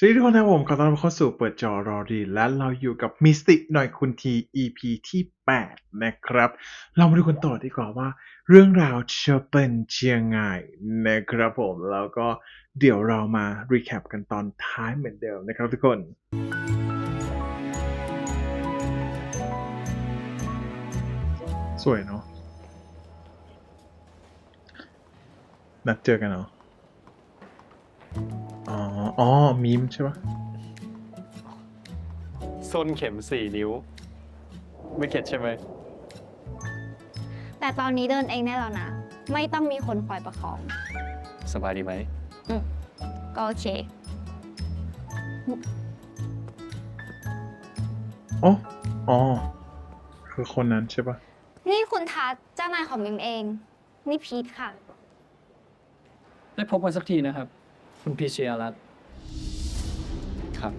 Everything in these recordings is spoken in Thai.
สวัสดีทุกคนนะครับผมขอต้อนรับเข้าสู่เปิดจอรอดีและเราอยู่กับมิสติกหน่อยคุณที EP ที่8นะครับเรามาดูกันต่อดีกว่าว่าเรื่องราวจะเป็นยังไงนะครับผมแล้วก็เดี๋ยวเรามารีแคปกันตอนท้ายเหมือนเดิมนะครับทุกคนสวยเนาะนัดเจอกันเนาะอ๋อมีมใช่ปะส้นเข็ม4 นิ้วไม่เข็ดใช่ไหม แต่ตอนนี้เดินเองได้แล้วนะ ไม่ต้องมีคนคอยประคอง สบายดีไหม ก็โอเค อ๋อคือคนนั้นใช่ปะ นี่คุณทัศน์เจ้านายของมิมเอง นี่พีทค่ะ ได้พบกันสักทีนะครับ คุณพีเชียรัตน์ ครับ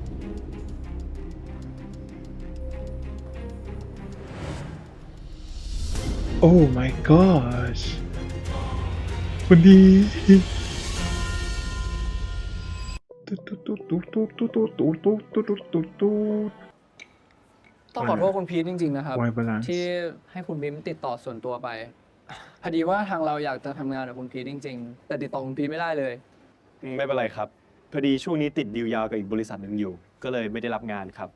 โอ้ my gosh คุณดีต้องขอโทษคุณพีทจริงๆนะครับ ไวบาลานซ์ ที่ให้คุณบิมติดต่อส่วนตัวไปพอดีว่าทางเราอยากจะทำงานกับคุณพีทจริงๆ แต่ติดต่อคุณพีทไม่ได้เลย ไม่เป็นไรครับ พอดีช่วงนี้ติดดีลยาวกับอีกบริษัทหนึ่งอยู่ ก็เลยไม่ได้รับงานครับ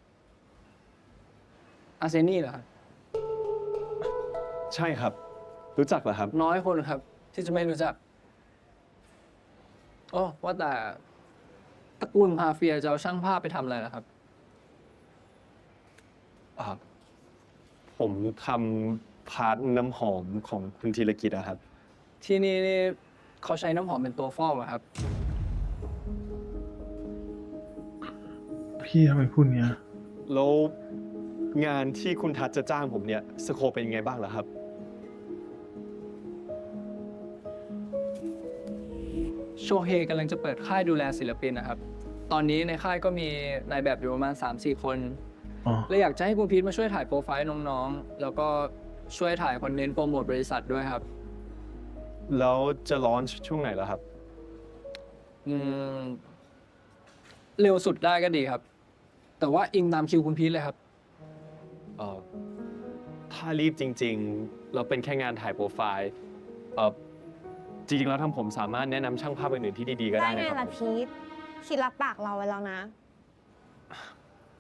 อาเซนี่เหรอครับ ใช่ครับ รู้จักเหรอครับ น้อยคนครับ ที่จะไม่รู้จักอ๋อว่าแต่ตระกูลพาเฟียจะเอาช่างภาพไปทำอะไรล่ะครับ ผมทำพาร์ทน้ำหอมของคุณธีรกิจอะครับ ที่นี่เขาใช้น้ำหอมเป็นตัวฟอกเหรอครับ พี่ทำไมพูดเนี้ย แล้วงานที่คุณทัศน์จะจ้างผมเนี่ยสโคปเป็นยังไงบ้างเหรอครับ โชเฮกำลังจะเปิดค่ายดูแลศิลปินนะครับ ตอนนี้ในค่ายก็มีนายแบบอยู่ประมาณ 3-4 คน อ๋อ เลยอยากจะให้คุณพีทมาช่วยถ่ายโปรไฟล์น้องๆ แล้วก็ช่วยถ่ายคอนเทนต์โปรโมทบริษัทด้วยครับ แล้วจะร้อนช่วงไหนเหรอครับ อืม เร็วสุดได้ก็ดีครับ แต่ว่าอิงตามคิวคุณพีทเลยครับ เอ่อถ้ารีบจริงๆ เราเป็นแค่งานถ่ายโปรไฟล์จริงๆ แล้วทางผมสามารถแนะนำช่างภาพอื่นๆที่ดีๆ ก็ ได้ ได้ ไง นะครั ล่ะ บ พีทคิดรับปากเราไว้แล้วนะ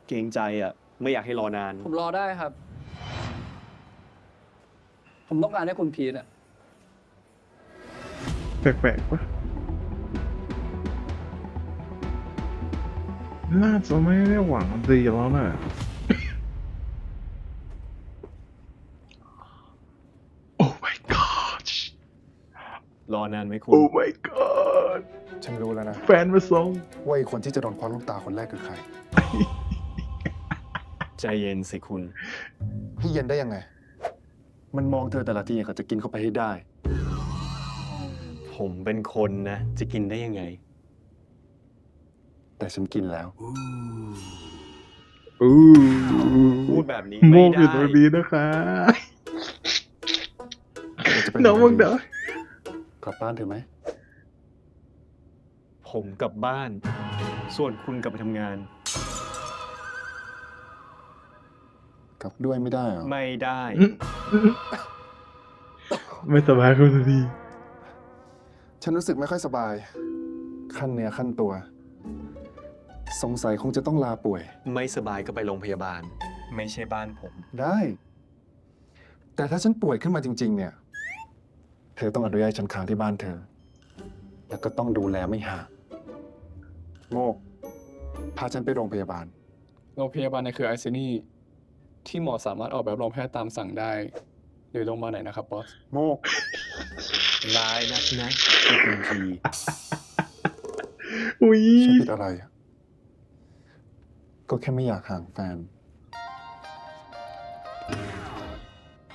เกรงใจอ่ะ ไม่อยากให้รอนาน ผมรอได้ครับ ผมต้องการให้คุณพีทอะ แปลกๆปะน่าจะไม่ได้หวังดีแล้วน่ะ Oh my gosh รอนานไหมคุณ Oh my god ฉันรู้แล้วนะ แฟนมาส่ง ว่าไอ้คนที่จะโดนคว้าลูกตาคนแรกคือใคร ใจเย็นสิคุณ พี่เย็นได้ยังไง มันมองเธอแต่ละทีเขาจะกินเข้าไปให้ได้ ผมเป็นคนนะ จะกินได้ยังไง แต่ฉันกินแล้ว อู้ พูดแบบนี้ โม ไม่ กอยู่ต ได้ รงนี้นะคะ เราจะไป น้องมึงเด้อก ลับบ้านเถอะไหม ผมกลับบ้าน ส่วนคุณกลับไปทำงาน กลับด้วยไม่ได้เหรอ ไม่ได้ ไม่สบายคุณที ฉันรู้สึกไม่ค่อยสบาย ขั้นเนื้อขั้นตัว สงสัยคงจะต้องลาป่วย ไม่สบายก็ไปโรงพยาบาล ไม่ใช่บ้านผม ได้ แต่ถ้าฉันป่วยขึ้นมาจริง ๆ เนี่ย เธอต้องอนุญาตให้ฉันค้างที่บ้านเธอ แล้วก็ต้องดูแลไม่ห่างโมก พาฉันไปโรงพยาบาล โรงพยาบาลในเครือไอซีนี่ที่หมอสามารถออกแบบรองแพทย์ตามสั่งได้ หรือโรงพยาบาลไหนนะครับบอส โมก ร้ายนักนะที่คุณที อุ้ย ฉันผิดอะไรอะก็แค่ไม่อยากห่างแฟน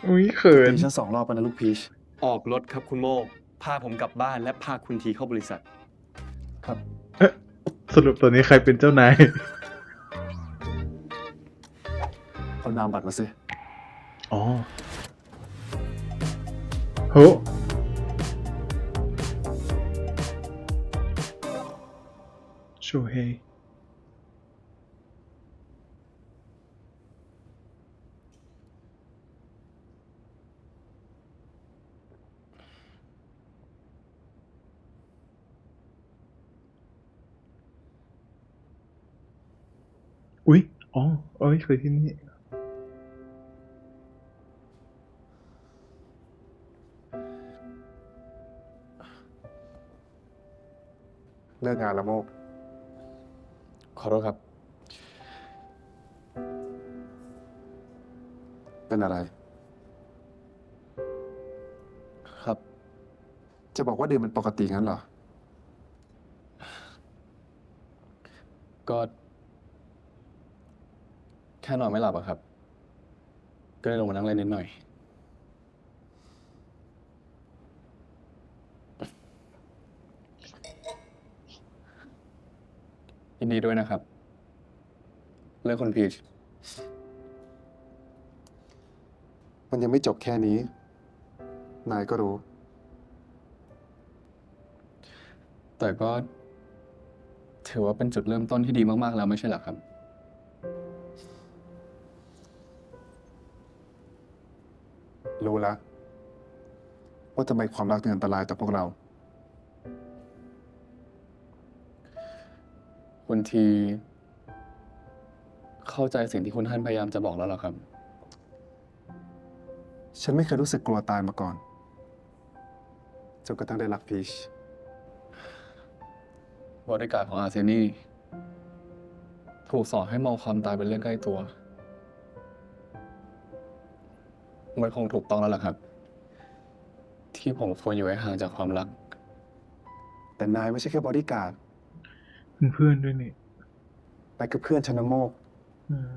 อุ้ยเขิน ตีฉัน2 รอบแล้วนะลูกพีช ออกรถครับคุณโมก พาผมกลับบ้านและพาคุณทีเข้าบริษัท ครับ สรุปตอนนี้ใครเป็นเจ้านาย เอานามบัตรมาสิ อ๋อโหโชเฮ อ๋อเอ้ยเคยที่นี่ เลิกงานแล้วโมก ขอโทษครับ เป็นอะไร ครับ จะบอกว่าดื่มเป็นปกติงั้นเหรอ ก็ แค่นอนไม่หลับอะครับ ก็เลยลงมานั่งเล่นนิดหน่อย ยินดีด้วยนะครับ เลือกคนพีช มันยังไม่จบแค่นี้ นายก็รู้ แต่ก็ ถือว่าเป็นจุดเริ่มต้นที่ดีมากๆแล้วไม่ใช่เหรอครับ รู้แล้วว่าทำไมความรักถึงอันตรายต่อพวกเรา คุณที เข้าใจสิ่งที่คุณท่านพยายามจะบอกแล้วเหรอครับ ฉันไม่เคยรู้สึกกลัวตายมาก่อน จนกระทั่งได้รักพีช บริการของอาร์เซนี่ ถูกสอนให้มองความตายเป็นเรื่องใกล้ตัว มันคงถูกต้องแล้วล่ะครับ ที่ผมควรอยู่ให้ห่างจากความรัก แต่นายไม่ใช่แค่บอดี้การ์ด เพื่อนๆด้วยนี่ นายคือเพื่อนฉันนะโมก อืม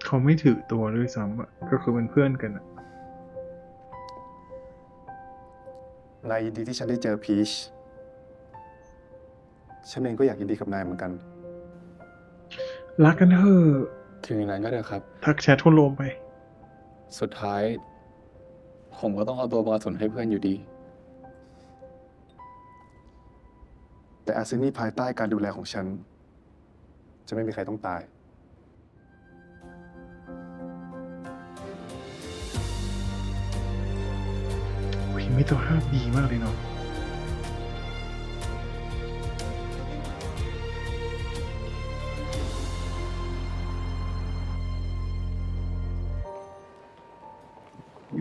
เขาไม่ถือตัวด้วยซ้ำอะก็คือเป็นเพื่อนกันอะ นายยินดีที่ฉันได้เจอพีช ฉันเองก็อยากยินดีกับนายเหมือนกัน รักกันเถอะ ถึงอย่างนั้นก็เถอะครับ ทักแชทคุณโรมไป สุดท้าย ผมก็ต้องเอาตัวบอลสนให้เพื่อนอยู่ดี แต่อาร์เซนี่ภายใต้การดูแลของฉัน จะไม่มีใครต้องตาย โอ้ยมิตรภาพดีมากเลยเนาะ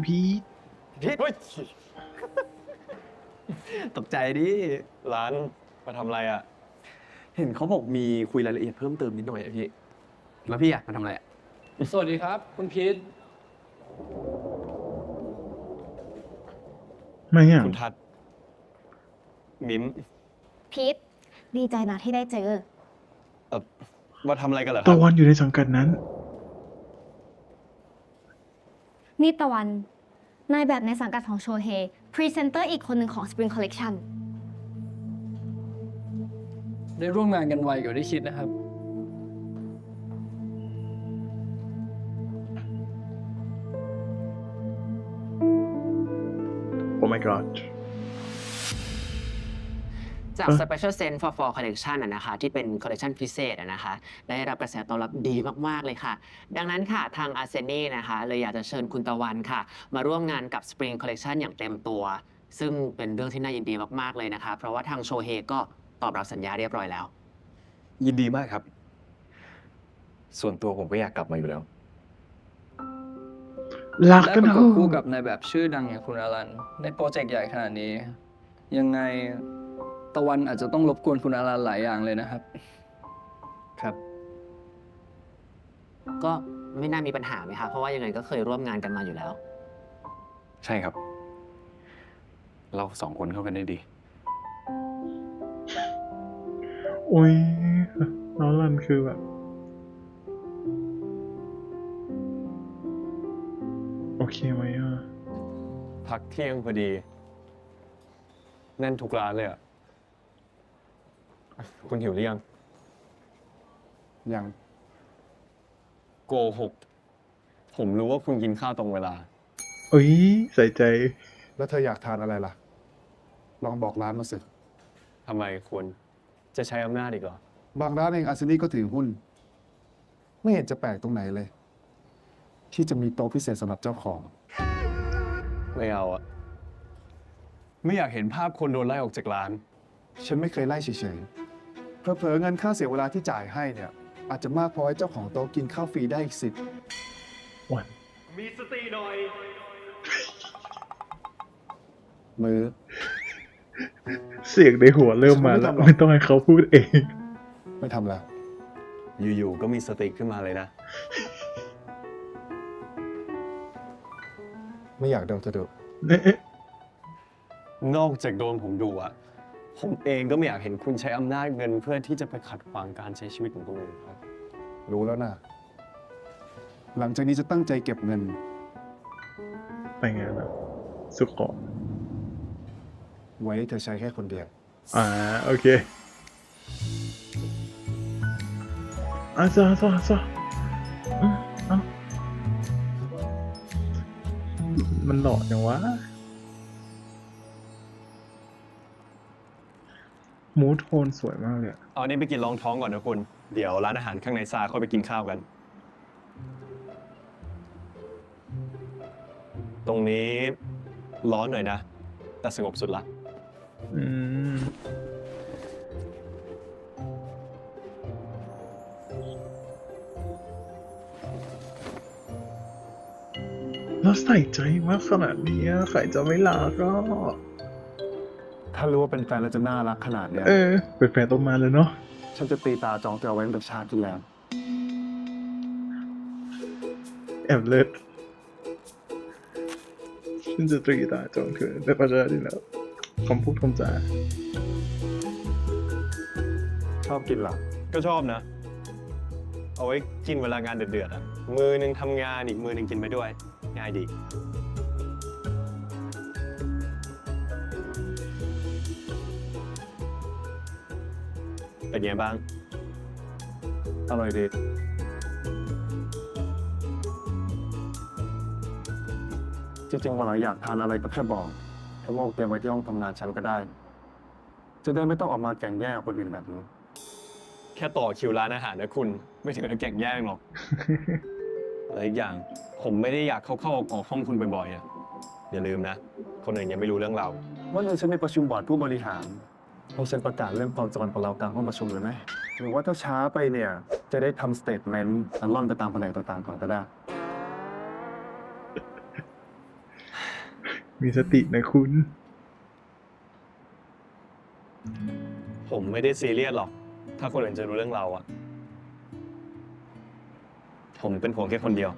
พี่ พีทตกใจดิ ร้านมาทำอะไรอ่ะ เห็นเขาบอกมีคุยรายละเอียดเพิ่มเติมนิดหน่อยอะพี่ แล้วพี่อยากมาทำอะไรอะ สวัสดีครับ คุณพีท ไม่อย่าง คุณทัศน์มิ้นท์ พีทดีใจนะที่ได้เจอ มาทำอะไรกันเหรอค ตะ รับ วันอยู่ในสังกัดนั้น นี่ตะวัน นายแบบในสังกัดของโชเฮ พรีเซนเตอร์อีกคนหนึ่งของ Spring Collection ได้ร่วมงานกันไวกว่าที่คิดนะครับ โอ้ my god จาก Special Sense for Fall Collection นะคะที่เป็นคอลเลคชันพิเศษนะคะได้รับกระแสตอบรับดีมากๆเลยค่ะ ดังนั้นค่ะทางอาร์เซนี่นะคะเลยอยากจะเชิญคุณตะวันค่ะ มาร่วมงานกับ Spring Collection อย่างเต็มตัว ซึ่งเป็นเรื่องที่น่ายินดีมากๆเลยนะคะ เพราะว่าทางโชเฮก็ตอบรับสัญญาเรียบร้อยแล้ว ยินดีมากครับ ส่วนตัวผมก็อยากกลับมาอยู่แล้ว รัก และ กัน ประ เถ กบ อะ คู่กับนายแบบชื่อดังอย่างคุณอลัน ในโปรเจกต์ใหญ่ขนาดนี้ ยังไงตะวันอาจจะต้องรบกวนคุณอลันหลายอย่างเลยนะครับ ครับ ก็ไม่น่ามีปัญหาไหมคะเพราะว่ายังไงก็เคยร่วมงานกันมาอยู่แล้ว ใช่ครับ เราสองคนเข้ากันได้ดี โอ้ยน้องรันคือแบบ โอเคไหมอ่ะ พักเที่ยงพอดี แน่นทุกร้านเลยอ่ะ คุณหิวหรือยัง ยัง โกหก ผมรู้ว่าคุณกินข้าวตรงเวลา เอ้ยใส่ใจ แล้วเธออยากทานอะไรล่ะ ลองบอกร้านมาสิ ทำไมคุณจะใช้อำนาจอีกเหรอ บางร้านเองอาร์เซนี่ก็ถือหุ้น ไม่เห็นจะแปลกตรงไหนเลย ที่จะมีโต๊ะพิเศษสำหรับเจ้าของ ไม่เอาอะไม่อยากเห็นภาพคนโดนไล่ออกจากร้าน ฉันไม่เคยไล่เฉยๆ เผลอๆเงินค่าเสียเวลาที่จ่ายให้เนี่ย อาจจะมากพอให้เจ้าของโต๊ะกินข้าวฟรีได้อีกสิบ วัน มีสติหน่อย มื้อ เสียงในหัวเริ่มมาแล้ว ฉันไม่ทำหรอก ไม่ต้องให้เขาพูดเอง ไม่ทำละ อยู่ๆก็มีสติขึ้นมาเลยนะ ไม่อยากโดนจะดุ เอ๊ะ นอกจากโดนผมดูอะผมเองก็ไม่อยากเห็นคุณใช้อำนาจเงินเพื่อที่จะไปขัดขวางการใช้ชีวิตของตัวเองครับ รู้แล้วนะ หลังจากนี้จะตั้งใจเก็บเงิน ไปงานแล้วสุขอ ไว้ให้เธอใช้แค่คนเดียว โอเคซะมันหล่อจังวะมูทโทนสวยมากเลยอะ เอาอันนี้ไปกินรองท้องก่อนนะคุณ เดี๋ยวร้านอาหารข้างในซาค่อยไปกินข้าวกัน ตรงนี้ร้อนหน่อยนะ แต่สงบสุดละ อืมแล้วใส่ใจมากขนาดนี้ใครจะไม่รักก็ ถ้ารู้ว่าเป็นแฟนแล้วจะน่ารักขนาดเนี้ย เป็นแฟนต้องมาเลยเนาะ ฉันจะตีตาจองเธอเอาไว้ตั้งแต่ชาติที่แล้ว แอบเลิศฉันจะตรีตาจองเธอแต่ประชาที่แล้วคำพูดคำจา ชอบกินเหรอ ก็ชอบนะ เอาไว้กินเวลางานเดือดๆอ่ะ มือหนึ่งทำงานอีกมือหนึ่งกินไปด้วย ง่ายดี เป็นไงบ้าง อร่อยดี จริงๆวันหลังอยากทานอะไรก็แค่บอกถ้าโมกเตรียมไว้ที่ห้องทำงานฉันก็ได้ จะได้ไม่ต้องออกมาแข่งแย่งกับคนอื่นแบบนี้ แค่ต่อคิวร้านอาหารนะคุณ ไม่ถึงกับแข่งแย่งหรอก และอีกอย่างผมไม่ได้อยากเข้าออกห้องคุณบ่อยๆอ่ะอย่าลืมนะ คนอื่นยังไม่รู้เรื่องเรา วันนี้ฉันมีประชุมบอร์ดผู้บริหารเราเซ็นประกาศเรื่องความสัมพันธ์ของเรากลางห้องประชุมเลยไหมหรือว่าถ้าช้าไปเนี่ย จะได้ทำสเตทเมนต์อันล่อนไปตามแผนกต่างๆก่อนก็ได้ มีสตินะคุณ ผมไม่ได้ซีเรียสหรอก ถ้าคนอื่นจะรู้เรื่องเราอ่ะ ผมเป็นห่วงแค่คนเดียว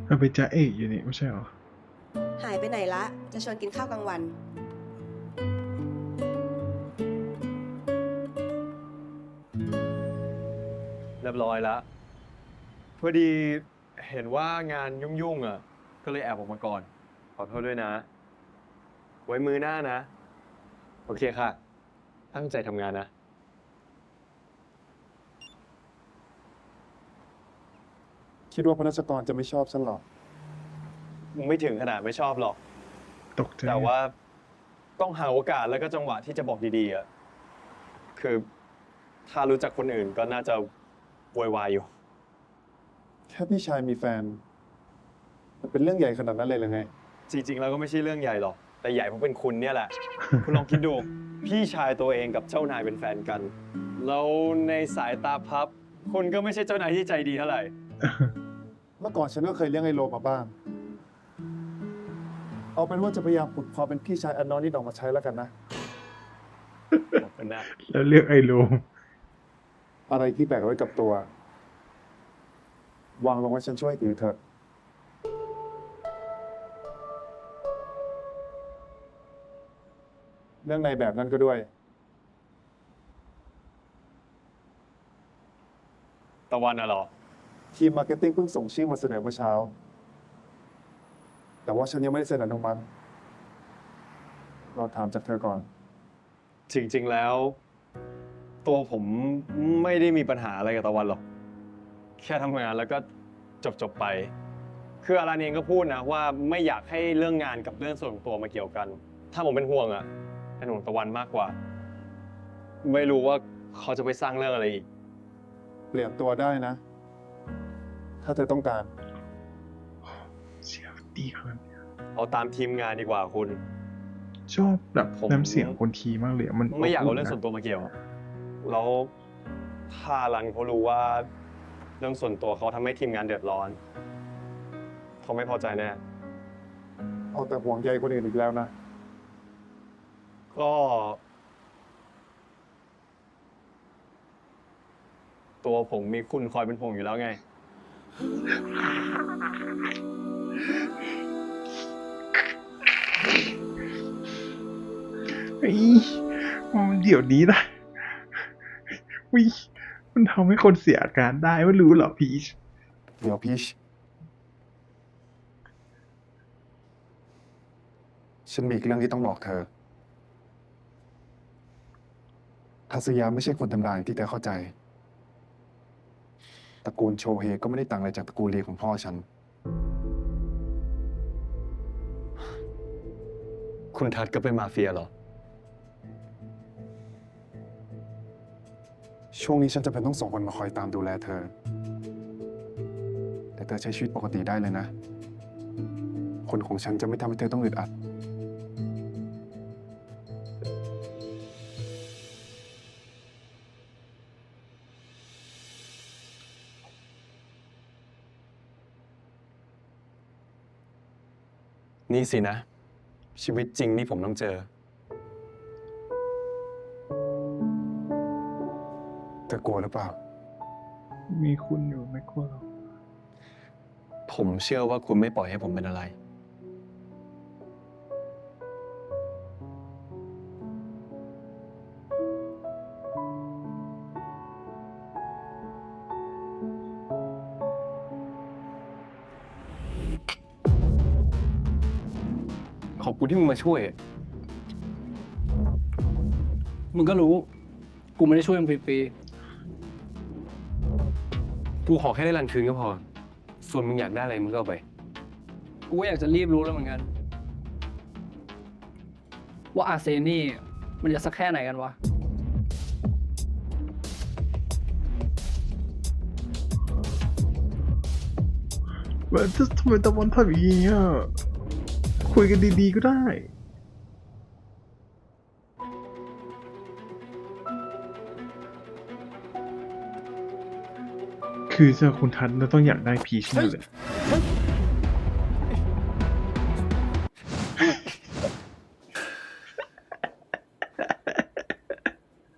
เอาไปจ้าเอกอยู่นี่ไม่ใช่เหรอ หายไปไหนละ จะชวนกินข้าวกลางวัน เรียบร้อยแล้ว พอดีเห็นว่างานยุ่งๆอ่ะ ก็เลยแอบออกมาก่อน ขอโทษด้วยนะ ไว้มือหน้านะ โอเคค่ะ ตั้งใจทำงานนะ คิดว่าพนักงานจะไม่ชอบฉันหรอ ไม่ถึงขนาดไม่ชอบหรอก ตกใจ แต่ว่าต้องหาโอกาสแล้วก็จังหวะที่จะบอกดีๆอ่ะ คือถ้ารู้จักคนอื่นก็น่าจะโวยวายอยู่ แค่พี่ชายมีแฟน มันเป็นเรื่องใหญ่ขนาดนั้นเลยหรือไง จริงๆแล้วก็ไม่ใช่เรื่องใหญ่หรอก แต่ใหญ่เพราะเป็นคุณเนี่ยแหละ คุณลองคิดดู พี่ชายตัวเองกับเจ้านายเป็นแฟนกัน แล้วในสายตาพับ คุณก็ไม่ใช่เจ้านายที่ใจดีเท่าไหร่ เมื่อก่อนฉันก็เคยเลี้ยงไอ้โลมาบ้าง เอาเป็นว่าจะพยายามปลุกความเป็นพี่ชายอันน้อยนี่ออกมาใช้แล้วกันนะ ขอบคุณนะ แล้วเรียกไอโลม อะไรที่แบกไว้กับตัว วางลงไว้ฉันช่วยถือเถอะ เรื่องในแบบนั้นก็ด้วย ตะวันน่ะเหรอ ทีมมาร์เก็ตติ้งเพิ่งส่งชื่อมาเสนอเมื่อเช้า แต่ว่าฉันยังไม่ได้เซ็นอนุมัติเราถามจากเธอก่อน จริงๆแล้ว ตัวผมไม่ได้มีปัญหาอะไรกับตะวันหรอก แค่ทำงานแล้วก็จบไป คืออารันเองก็พูดนะว่าไม่อยากให้เรื่องงานกับเรื่องส่วนตัวมาเกี่ยวกัน ถ้าผมเป็นห่วงอะเป็นห่วงตะวันมากกว่า ไม่รู้ว่าเขาจะไปสร้างเรื่องอะไรอีก เปลี่ยนตัวได้นะ ถ้าเธอต้องการ เสียดีครับ เอาตามทีมงานดีกว่าคุณ ช ชอบแบบ ผม น้ำเสียงคุณทีมากเลยอะมัน ไม่อยากเอา บ เรื่อง นะ ส่วนตัวมาเกี่ยวอะแล้วถ้ารันเขารู้ว่า เรื่องส่วนตัวเขาทำให้ทีมงานเดือดร้อนเขาไม่พอใจแน่ เอาแต่ห่วงใยคนอื่นอีกแล้วนะ ก็ ตัวผมมีคุณคอยเป็นห่วงอยู่แล้วไง เฮ้ยมันเดี๋ยวนี้นะวิมันทำให้คนเสียอาการได้ไม่รู้เหรอพีช เดี๋ยวพีชฉันมีอีกเรื่องที่ต้องบอกเธอทัศยาไม่ใช่คนธรรมดาอย่างที่เธอเข้าใจ ตระกูลโชเฮก็ไม่ได้ต่างอะไรจากตระกูลลีของพ่อฉัน คุณทัศน์ก็เป็นมาเฟียเหรอ ช่วงนี้ฉันจะเป็นต้องส่งคนมาคอยตามดูแลเธอ แต่เธอใช้ชีวิตปกติได้เลยนะ คนของฉันจะไม่ทำให้เธอต้องอึดอัด นี่สินะ ชีวิตจริงที่ผมต้องเจอ เธอกลัวหรือเปล่า มีคุณอยู่ไม่กลัวหรอก ผมเชื่อว่าคุณไม่ปล่อยให้ผมเป็นอะไร ขอบคุณที่มึงมาช่วย มึงก็รู้ กูไม่ได้ช่วยมึงฟรี กูขอแค่ได้รันคืนก็พอ ส่วนมึงอยากได้อะไรมึงก็เอาไป ๆ กูก็อยากจะรีบรู้แล้วเหมือนกัน ว่าอาร์เซนี่มันจะสักแค่ไหนกันวะ แบบทำไมตะวันทำอย่างนี้อ่ะคุยกันดีๆก็ได้ คือเจอคุณทัศน์เราต้องอยากได้พีชแน่เลย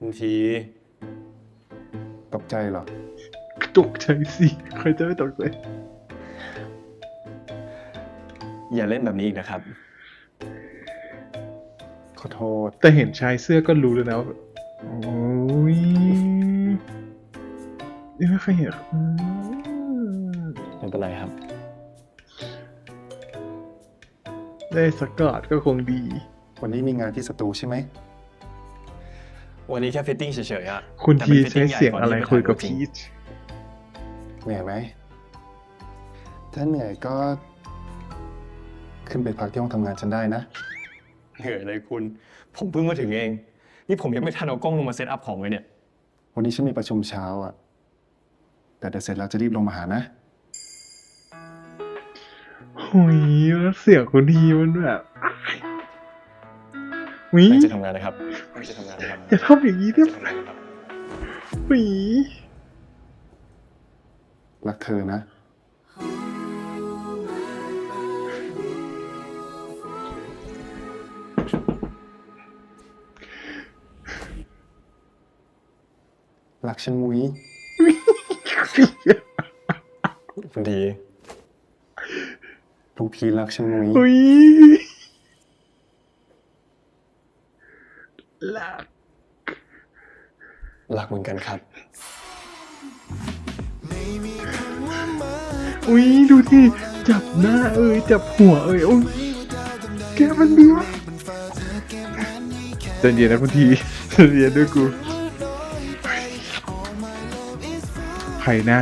บางที ตกใจเหรอ ตกใจสิใครจะไม่ตกใจ อย่าเล่นแบบนี้อีกนะครับ ขอโทษ แต่เห็นชายเสื้อก็รู้เลยนะว่าแบบโอ้ยยังไม่เคยเห็นไม่เป็นไรครับ ได้สกอตก็คงดี วันนี้มีงานที่สตูใช่ไหม วันนี้แค่ฟิตติ้งเฉยๆอะ คุณ แต่ ที เป็น ใช้ fitting เสียง ใหญ่ อะไร ที่ป คุยกับ ถ่า พี รูปจริง ช เหนื่อยไหม ถ้าเหนื่อยก็ ขึ้นไปพักที่ห้องทำงานฉันได้นะ เหนื่อยเลยคุณ ผมเพิ่งมาถึงเอง นี่ผมยังไม่ทันเอากล้องลงมาเซตอัพของเลยเนี่ย วันนี้ฉันมีประชุมเช้าอ่ะ แต่เดี๋ยวเสร็จแล้วจะรีบลงมาหานะ โอ้ยแล้วเสียงคุณทีมันแบบวิ ตั้งใจทำงานนะครับตั้งใจทำงานนะครับ อย่าทำอย่างนี้ได้ไหมวิ รักเธอนะ รักฉันมุ้ย บางที ลูกพี่รักฉันมุ้ย อุ้ยรัก รักเหมือนกันครับ อุ้ยดูที่จับหน้าจับหัวโอ้ยแกมันดีวะใจเย็นนะคุณทีใจเย็นด้วยกูใครนะ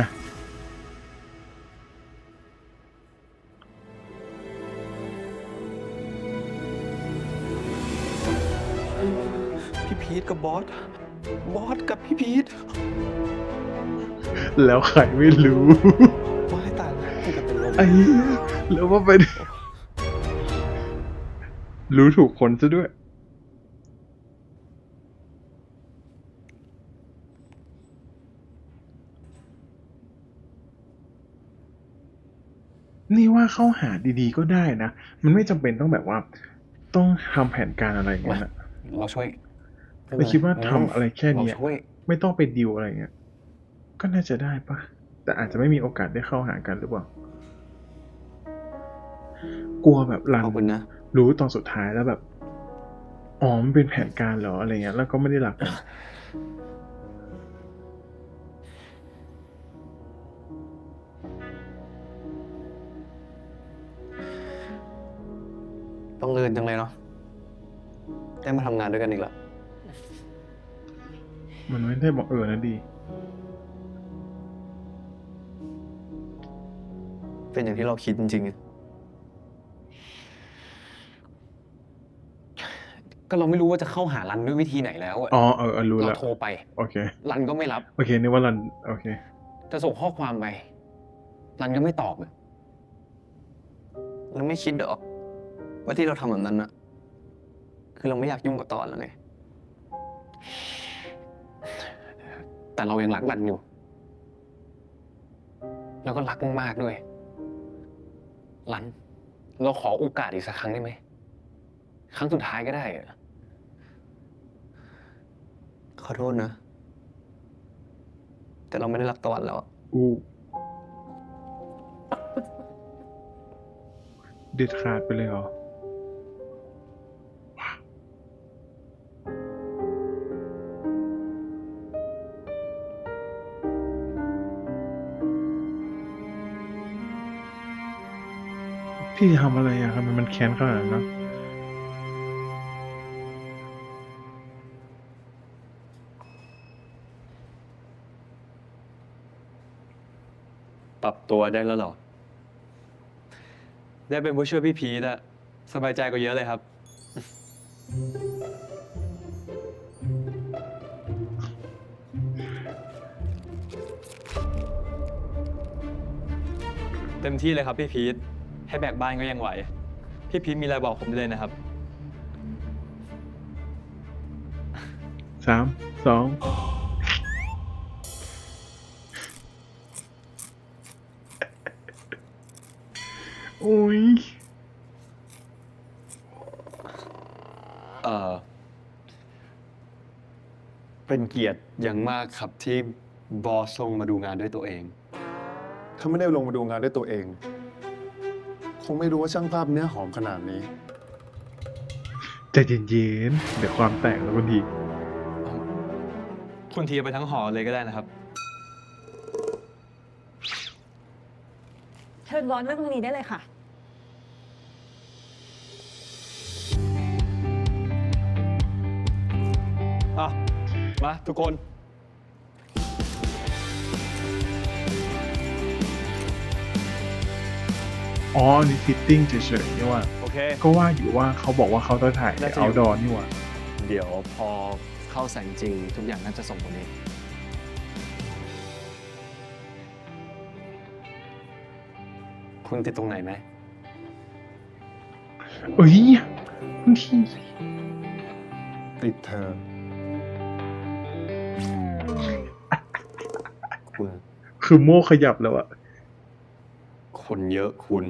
พี่พีทกับบอส บอสกับพี่พีท แล้วใครไม่รู้ ว้ายตายแล้วกูจะเป็นลม ไอ้เหี้ยแล้วว่าเป็นรู้ถูกคนซะด้วย นี่ว่าเข้าหาดีๆก็ได้นะ มันไม่จำเป็นต้องแบบว่า ต้องทำแผนการอะไรอย่างเงี้ยนะ เราช่วย ไม่คิดว่าทำอะไรแค่ เรา เนี้ย ช่วย ไม่ต้องไปดีลอะไรเงี้ย ก็น่าจะได้ปะแต่อาจจะไม่มีโอกาสได้เข้าหากันหรือเปล่า กลัวแบบรัน ขอบคุณนะ รู้ตอนสุดท้ายแล้วแบบ อ๋อ มันเป็นแผนการเหรออะไรเงี้ย แล้วก็ไม่ได้รักกัน ต้องเอิญจังเลยเนาะได้มาทำงานด้วยกันอีกแล้ว มันไม่ได้บอกนะดี เป็นอย่างที่เราคิดจริงๆ ก็เราไม่รู้ว่าจะเข้าหารันด้วยวิธีไหนแล้วอะ อ๋อ รู้ เรา แล้ว โทรไป โอเค รันก็ไม่รับ โอเคนึกว่ารัน โอเค จะส่งข้อความไป รันก็ไม่ตอบเลยเราไม่คิดหรอกว่าที่เราทำแบบนั้นอะคือเราไม่อยากยุ่งกับตอนแล้วไง แต่เรายังรักรันอยู่ แล้วก็รักมากๆด้วย รัน เราขอโอกาสอีกสักครั้งได้ไหม ครั้งสุดท้ายก็ได้อะขอโทษนะ แต่เราไม่ได้รักตะวันแล้วอะ อู้เด็ดขาดไปเลยเหรอ พี่ทำอะไรอะครับมันแค้นขนาดนั้นเนอะ ปรับตัวได้แล้วเหรอ ได้เป็นผู้ช่วยพี่พีทอะสบายใจกว่าเยอะเลยครับ เต็มที่เลยครับพี่พีทให้แบกบ้านก็ยังไหว พี่พีทมีอะไรบอกผมได้เลยนะครับ 3 2 โอ้ย เป็นเกียรติอย่างมากครับที่บอสลงมาดูงานด้วยตัวเอง ถ้าไม่ได้ลงมาดูงานด้วยตัวเอง คงไม่รู้ว่าช่างภาพเนื้อหอมขนาดนี้ ใจเย็นๆเดี๋ยวความแตกแล้วคุณที คุณทีเอาไปทั้งหอเลยก็ได้นะครับ เชิญบอสนั่งตรงนี้ได้เลยค่ะ อ่ะ มาทุกคน อ๋ออันนี่ฟิตติ้งเฉยๆนี่ว่า โอเค ก็ว่าอยู่ว่าเขาบอกว่าเขาจะถ่าย น่าจะอยู่ เอาดอนี่ว่า เดี๋ยวพอเข้าแสงจริง ทุกอย่างน่าจะส่งผลเองคุณติดตรงไหนไหม เอ้ยคุณที ติดเธอ คุณ คือโม่ขยับแล้วอะ คนเยอะคุณ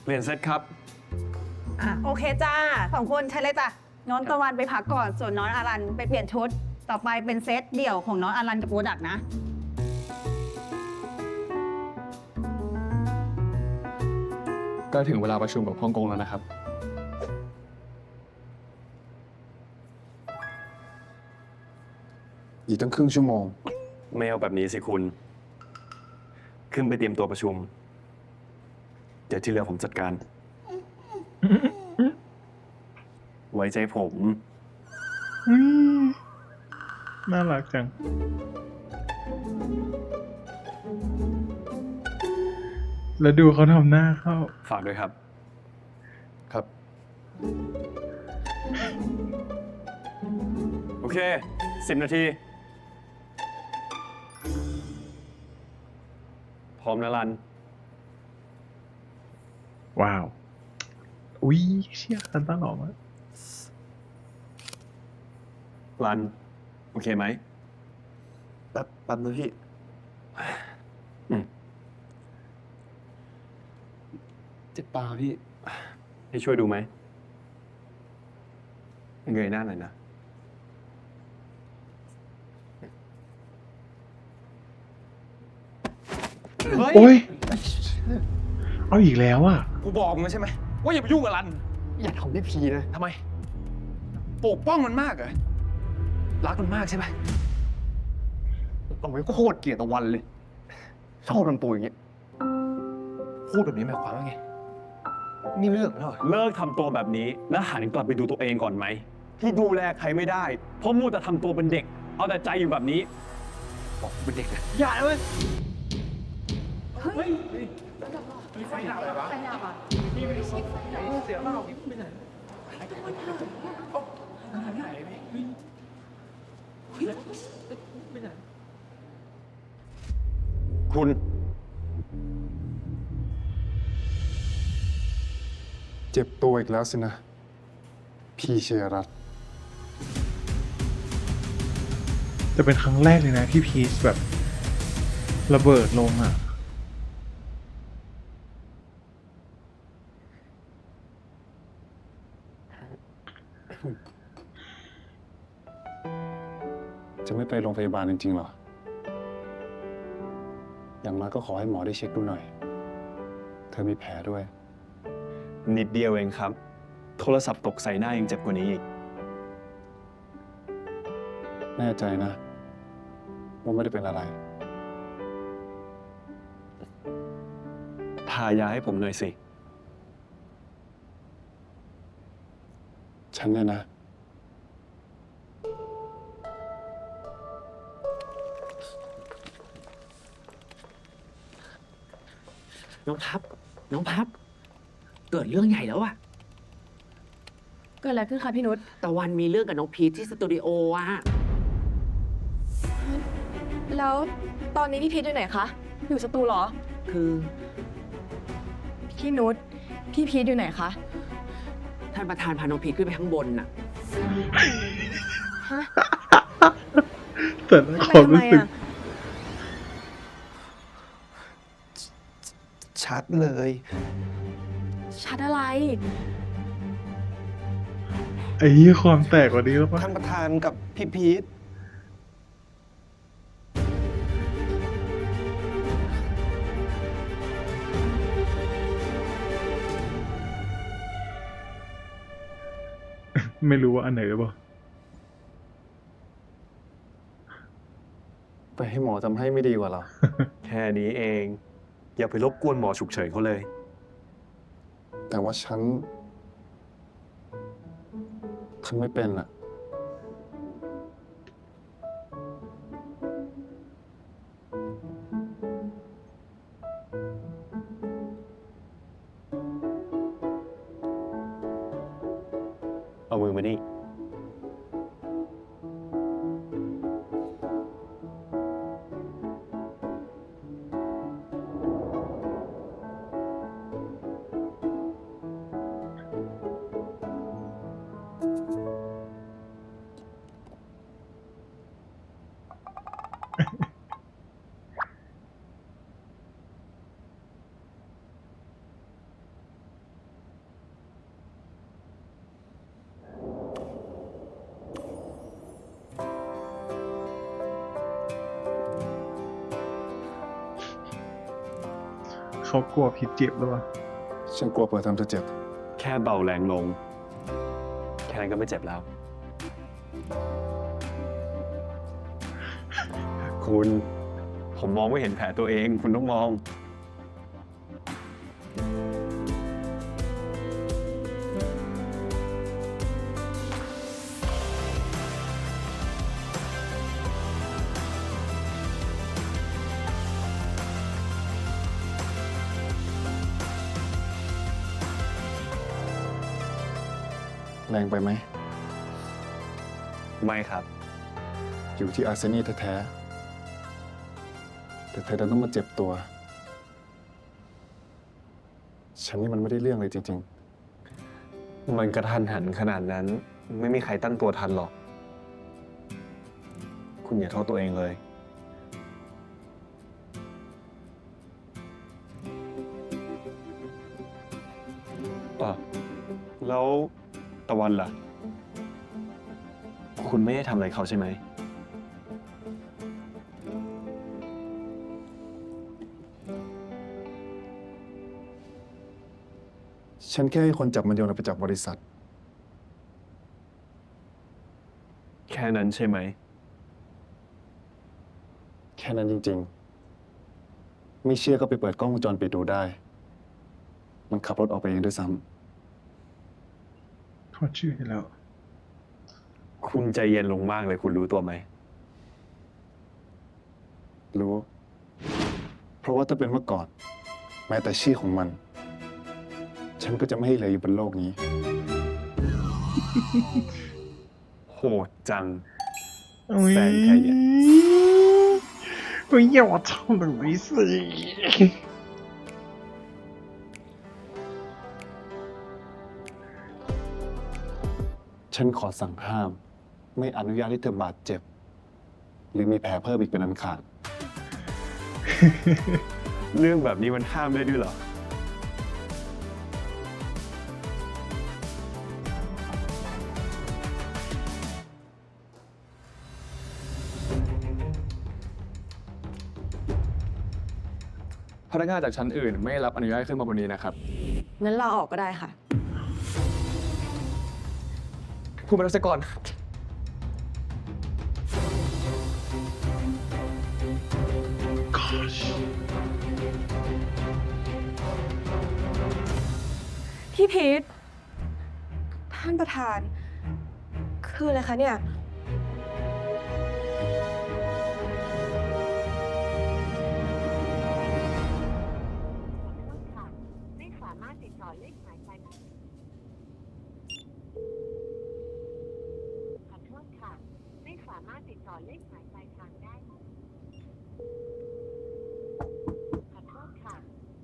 เปลี่ยนเซตครับ อ่ะ โอเคจ้า2 คนใช่เลยจ้ะน้องตะวันไปพักก่อน ส่วนน้องอารันไปเปลี่ยนชุด ต่อไปเป็นเซตเดี่ยวของน้องอารันกับโปรดักต์นะ ก็ถึงเวลาประชุมกับฮ่องกงแล้วนะครับ อีกตั้งครึ่งชั่วโมง ไม่เอาแบบนี้สิคุณ ขึ้นไปเตรียมตัวประชุม เดี๋ยวที่เหลือผมจัดการ ไว้ใจผม อุ๊ยน่ารักจัง แล้วดูเขาทำหน้าเข้า ฝากด้วยครับ ครับ โอเค 10 นาที พร้อมนะรัน ว้าว อุ๊ยเชี่ยซันต้าหล่อมาก รัน โอเคไหม แป๊บนึงพี่ เจ็บปากพี่ ให้ช่วยดูไหมเงยหน้าหน่อยนะ โอ้ย เอาอีกแล้วอ่ะ กูบอกมึงใช่ไหมว่าอย่าไปยุ่งกับรัน อย่าทำได้พีนะ ทำไมปกป้องมันมากเหรอรักมันมากใช่ไหม เราไม่โคตรเกลียดตะวันเลย ชอบทำตัวอย่างเงี้ย พูดแบบนี้หมายความว่าไง นี่เรื่องแล้วเหรอ เลิกทำตัวแบบนี้ แล้วหันกลับไปดูตัวเองก่อนไหม ที่ดูแลใครไม่ได้ เพราะมัวแต่ทำตัวเป็นเด็ก เอาแต่ใจอยู่แบบนี้ บอกกูเป็นเด็กนะ อย่าเลย คุณ เจ็บตัวอีกแล้วสินะ พี่เชยรัตน์ จะเป็นครั้งแรกเลยนะที่พีชแบบระเบิดลงอ่ะ จะไม่ไปโรงพยาบาลจริงๆเหรอ อย่างน้อยก็ขอให้หมอได้เช็คดูหน่อย เธอมีแผลด้วย นิดเดียวเองครับ โทรศัพท์ตกใส่หน้ายังเจ็บกว่านี้อีก แน่ใจนะว่าไม่ได้เป็นอะไร ทายาให้ผมหน่อยสิ ฉันเนี่ยนะ น้องพับ น้องพับ เกิดเรื่องใหญ่แล้วอะ เกิดอะไรขึ้นคะพี่นุช ตะวันมีเรื่องกับน้องพีทที่สตูดิโออะ แล้วตอนนี้พี่พีทอยู่ไหนคะ อยู่สตูเหรอ คือ พี่นุช พี่พีทอยู่ไหนคะ ท่านประธานพาน้องพีทขึ้นไปข้างบนน่ะ ฮะ แต่ละความรู้สึก ชัดเลย ชัดอะไร ไอ้ยี่ความแตกกว่านี้แล้วปะ ท่านประธานกับพี่พีท ไม่รู้ว่าอันไหนหรือเปล่า ไปให้หมอทำให้ไม่ดีกว่าเหรอ แค่นี้เอง อย่าไปรบกวนหมอฉุกเฉินเขาเลย แต่ว่าฉันไม่เป็นอะ เอามือมานี่ เขากลัวพีชเจ็บหรือเปล่า ฉันกลัวเปิดทำเธอเจ็บ แค่เบาแรงลง แค่นั้นก็ไม่เจ็บแล้ว คุณ ผมมองไม่เห็นแผลตัวเอง คุณต้องมอง แรงไปไหม ไม่ครับ อยู่ที่อาร์เซนี่แท้ๆ แต่เธอดันต้องมาเจ็บตัว ฉันนี่มันไม่ได้เรื่องเลยจริง มันกระทันหันขนาดนั้น ไม่มีใครตั้งตัวทันหรอก คุณอย่าโทษตัวเองเลย แล้วตะวันล่ะ คุณไม่ได้ทำอะไรเขาใช่ไหม ฉันแค่ให้คนจับมันโยนออกไปจากบริษัท แค่นั้นใช่ไหม แค่นั้นจริงๆ ไม่เชื่อก็ไปเปิดกล้องวงจรปิดดูได้ มันขับรถออกไปเองด้วยซ้ ขอชื่อให้แล้ว คุณใจเย็นลงมากเลยคุณรู้ตัวไหม ำรู้ เพราะว่าถ้าเป็นเมื่อก่อน แม้แต่ชื่อของมัน ฉันก็จะไม่ให้เหลืออยู่บนโลกนี้ โหดจัง โอ้ย แฟนใครเนี่ย ก็อย่าทำแบบนี้สิ ฉันขอสั่งห้าม ไม่อนุญาตให้เธอบาดเจ็บ หรือมีแผลเพิ่มอีกเป็นอันขาด เรื่องแบบนี้มันห้ามได้ด้วยเหรอ พนักงานจากชั้นอื่นไม่รับอนุญาตให้ขึ้นมาบนนี้นะครับ งั้นลาออกก็ได้ค่ะ ผู้บริษัทก่อน พี่พีทท่านประธาน คืออะไรคะเนี่ย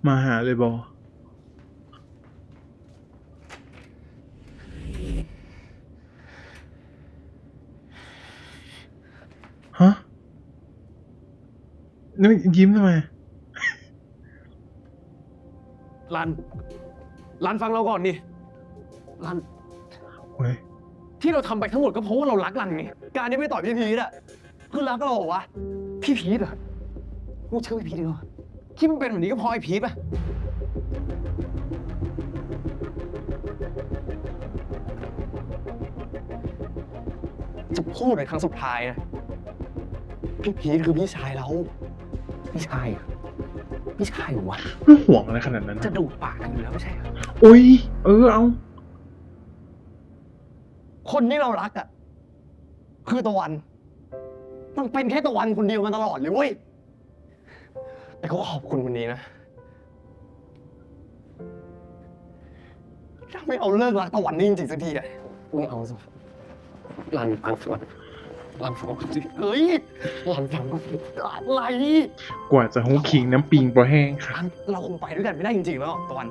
มาหาเลยบอฮะนี่ยิ้มทำไม รันฟังเราก่อนดิ รัน เว้ย ที่เราทำไปทั้งหมดก็เพราะว่าเรารักรันไง การที่ไม่ต่อยพี่พีทอะคือรักเราเหรอวะ พี่พีทเหรอมึงเชื่อพี่พีทดีกว่าที่มันเป็นแบบนี้ก็เพราะไอ้พีทป่ะ จะพูดเป็นครั้งสุดท้ายนะ พี่พีทคือพี่ชายเรา พี่ชายเหรอพี่ชายเหรอวะ ไม่ห่วงอะไรขนาดนั้น จะ นะ ดูดปากกันอยู่แล้วไม่ใช่เหรอ โอ้ย เอา คนที่เรารักอ่ะ คือตะวัน มันเป็นแค่ตะวันคนเดียวมาตลอดเลยเว้ย แต่ก็ขอบคุณวันนี้นะถ้าไม่เอาเลิกรักตะวันนี่จริงๆสักทีอ่ะไม่เอาสิรันฟังก่อนรันฟังก่อนสิเฮ้ยรันฟังก่อนอะไร กว่าจะหูขิงน้ำปิงปลาแห้งค่ะ รันเราคงไปด้วยกันไม่ได้จริงๆแล้วตะวัน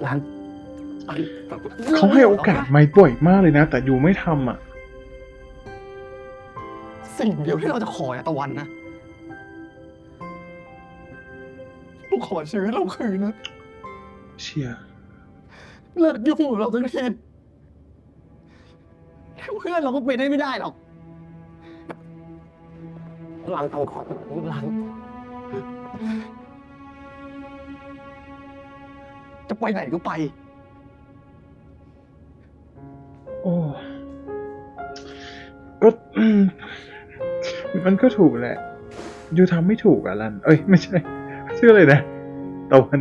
รัน เขาให้โอกาสไม่บ่อยมากเลยนะ แต่อยู่ไม่ทำอ่ะ สิ่งเดียวที่เราจะขออะตะวันนะเราขอชีวิตเราคืนนะ เชียร์ เลิกยุ่งกับเราทั้งทีแค่เพื่อนเราก็เป็นได้ไม่ได้หรอกหลังเอาของหลังจะไปไหนก็ไป โอ้ก็มันก็ถูกแหละยูทำไม่ถูกอ่ะลัน เอ้ย ไม่ใช่ชื่ออะไรนะตะวัน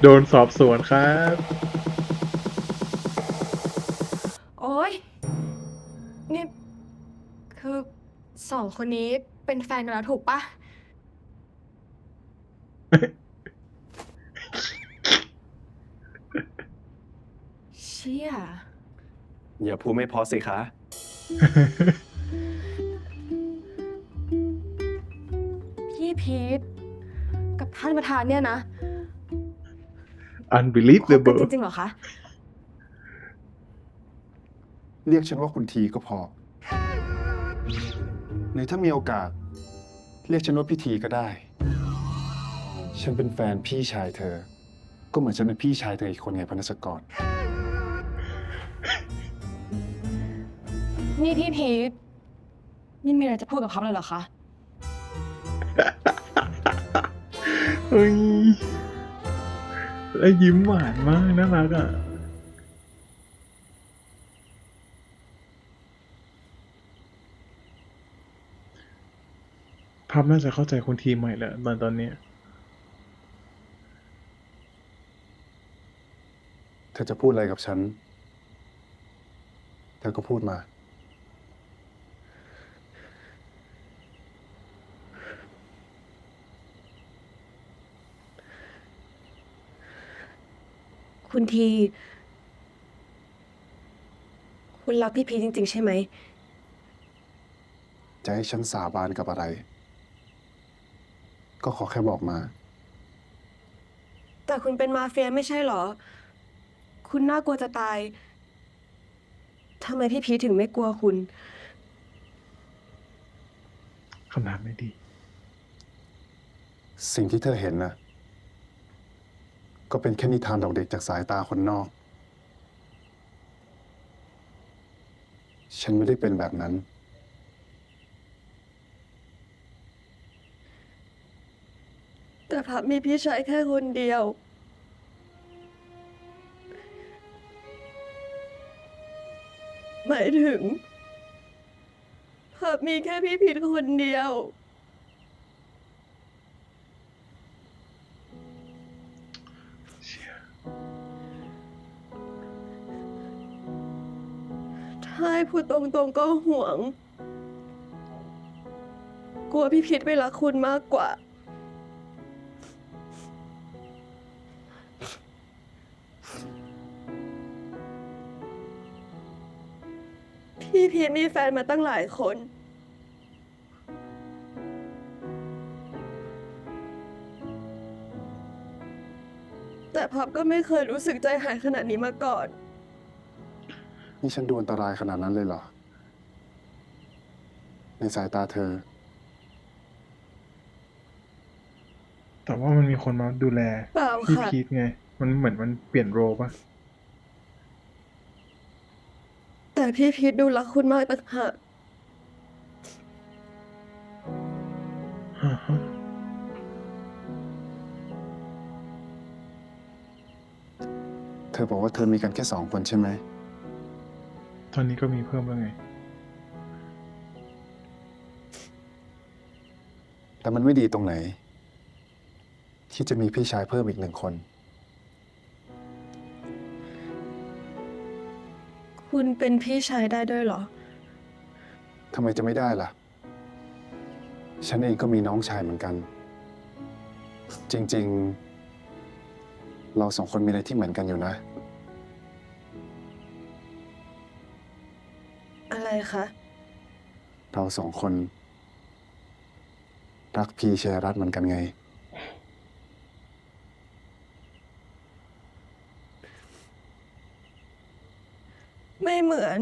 โดนสอบสวนครับ โอ๊ย นี่ คือสองคนนี้เป็นแฟนกันแล้วถูกปะ เชี่ย อย่าพูดไม่พอสิคะ พีทกับท่านประธานเนี่ยนะ คบกัน unbelievable จริงๆเหรอคะ เรียกฉันว่าคุณทีก็พอหรือถ้ามีโอกาส เรียกฉันว่าพี่ทีก็ได้ ฉันเป็นแฟนพี่ชายเธอ ก็เหมือนฉันเป็นพี่ชายเธออีกคนไงพนัสกร นี่พี่พีทนี่มีอะไรจะพูดกับเขาเลยเหรอคะ เฮ้ยแล้วยิ้มหวานมากน่ารักอ่ะ พับน่าจะเข้าใจคนทีมใหม่แล้วตอนเนี้ย เธอจะพูดอะไรกับฉัน เธอก็พูดมา คุณที คุณรักพี่พีชจริง ๆ ใช่ไหม จะให้ฉันสาบานกับอะไร ก็ขอแค่บอกมา แต่คุณเป็นมาเฟียไม่ใช่เหรอ คุณน่ากลัวจะตาย ทำไมพี่พีชถึงไม่กลัวคุณ คำถามไม่ดี สิ่งที่เธอเห็นนะก็เป็นแค่นิทานดอกเด็กจากสายตาคนนอก ฉันไม่ได้เป็นแบบนั้น แต่พับมีพี่ชายแค่คนเดียว หมายถึงพับมีแค่พี่พีชคนเดียว ถ้าให้พูดตรงๆก็ห่วง กลัวพี่พีชไม่รักคุณมากกว่า พี่พีชมีแฟนมาตั้งหลายคน แต่พับก็ไม่เคยรู้สึกใจหายขนาดนี้มาก่อน นี่ฉันดูอันตรายขนาดนั้นเลยเหรอ ในสายตาเธอ แต่ว่ามันมีคนมาดูแล เปล่า พี่ ค่ะ พีทไง มันเหมือนมันเปลี่ยนโรลป่ะ แต่พี่พีชดูรักคุณมากต่างหาก เธอบอกว่าเธอมีกันแค่2 คนใช่ไหม ตอนนี้ก็มีเพิ่มแล้วไง แต่มันไม่ดีตรงไหน ที่จะมีพี่ชายเพิ่มอีก1 คน คุณเป็นพี่ชายได้ด้วยเหรอ ทำไมจะไม่ได้ล่ะ ฉันเองก็มีน้องชายเหมือนกัน จริงๆ เรา2 คนมีอะไรที่เหมือนกันอยู่นะ อะไรคะ เรา2 คนรักพีเชยรัตน์เหมือนกันไง ไม่เหมือน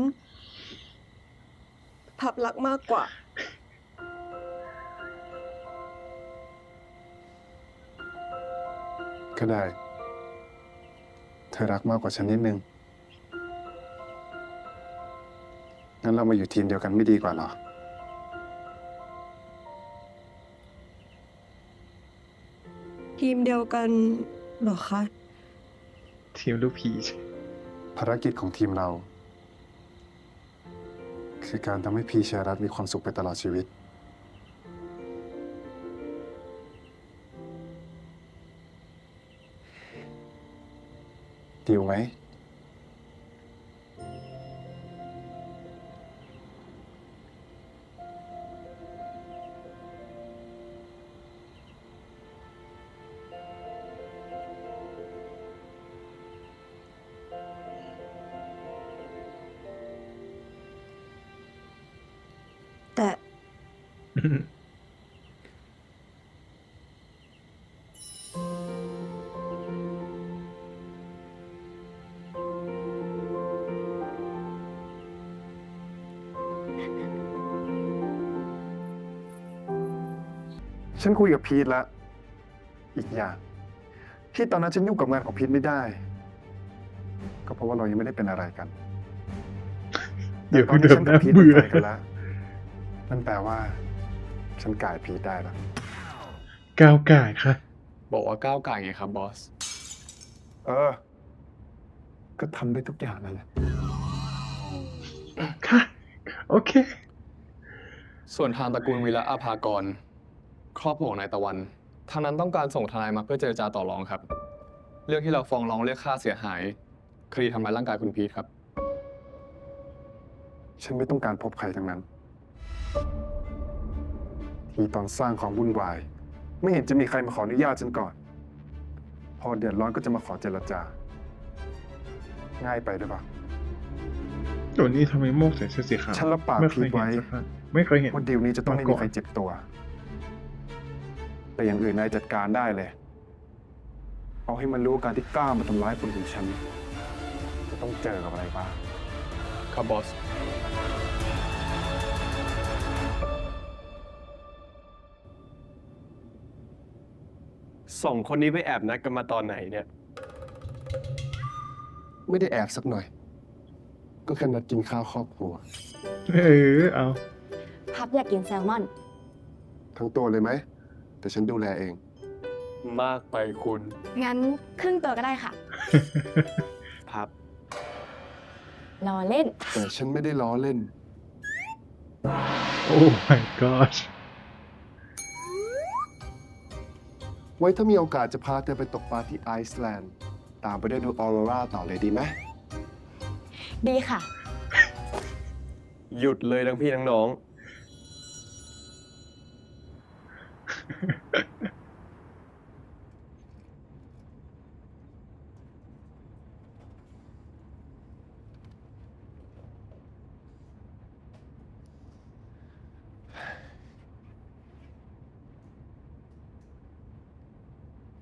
พับรักมากกว่า ก็ได้ เธอรักมากกว่าฉันนิดนึง งั้นเรามาอยู่ทีมเดียวกันไม่ดีกว่าเหรอ ทีมเดียวกันเหรอคะ ทีมลูกพีช ภารกิจของทีมเรา คือการทำให้พีเชยรัตน์มีความสุขไปตลอดชีวิต ดีลไหม แต่ ฉันคุยกับพีทแล้ว อีกอย่างที่ตอนนั้นฉันยุ่งกับงานของพีทไม่ได้ ก็เพราะว่าเรายังไม่ได้เป็นอะไรกัน เดี๋ยว ตอน เดิ นี้ ม ฉันกั นะ บพีท เบื่ เป็น อ แฟนกันแล้ว นั่นแปลว่า ฉันกลายพีทได้แล้ว ก้าวก่ายค่ะ บอกว่าก้าวไก่ไงครับบอส ก็ทำได้ทุกอย่างนั่นแหละ ค่ะ โอเค ส่วนทางตระกูลวีระอาภากร ครอบครัวของนายตะวันทางนั้นต้องการส่งทนายมาเพื่อเจรจาต่อรองครับ เรื่องที่เราฟ้องร้องเรียกค่าเสียหายคดีทำร้ายร่างกายคุณพีทครับ ฉันไม่ต้องการพบใครทั้งนั้น ที่ตอนสร้างความวุ่นวาย ไม่เห็นจะมีใครมาขออนุญาตฉันก่อน พอเดือดร้อนก็จะมาขอเจรจา ง่ายไปหรือเปล่า ตัวนี้ทำไมโมกใส่เสื้อสีขาว ฉันรับปาก ไม่เค พี ย ท เห็น ไว้ สักครั้งไม่เคยเห็น ว่าดีลนี้จะต้องไม่มีใคร มาก่อน เจ็บตัว แต่อย่างอื่นนายจัดการได้เลย เอาให้มันรู้การที่กล้ามาทำร้ายคนของฉัน จะต้องเจอกับอะไรบ้าง ครับบอส สองคนนี้ไปแอบนัดกันมาตอนไหนเนี่ย ไม่ได้แอบสักหน่อย ก็แค่นัดกินข้าวครอบครัว เอา พับอยากกินแซลมอน ทั้งตัวเลยไหม แต่ฉันดูแลเอง มากไปคุณ งั้นครึ่งตัวก็ได้ค่ะ พับ รอเล่น แต่ฉันไม่ได้ล้อเล่น โอ้ my god ไว้ถ้ามีโอกาสจะพาเธอไปตกปลาที่ไอซ์แลนด์ ตามไปได้ดูออโรราต่อเลยดีไหม ดีค่ะ หยุดเลยทั้งพี่ทั้งน้อง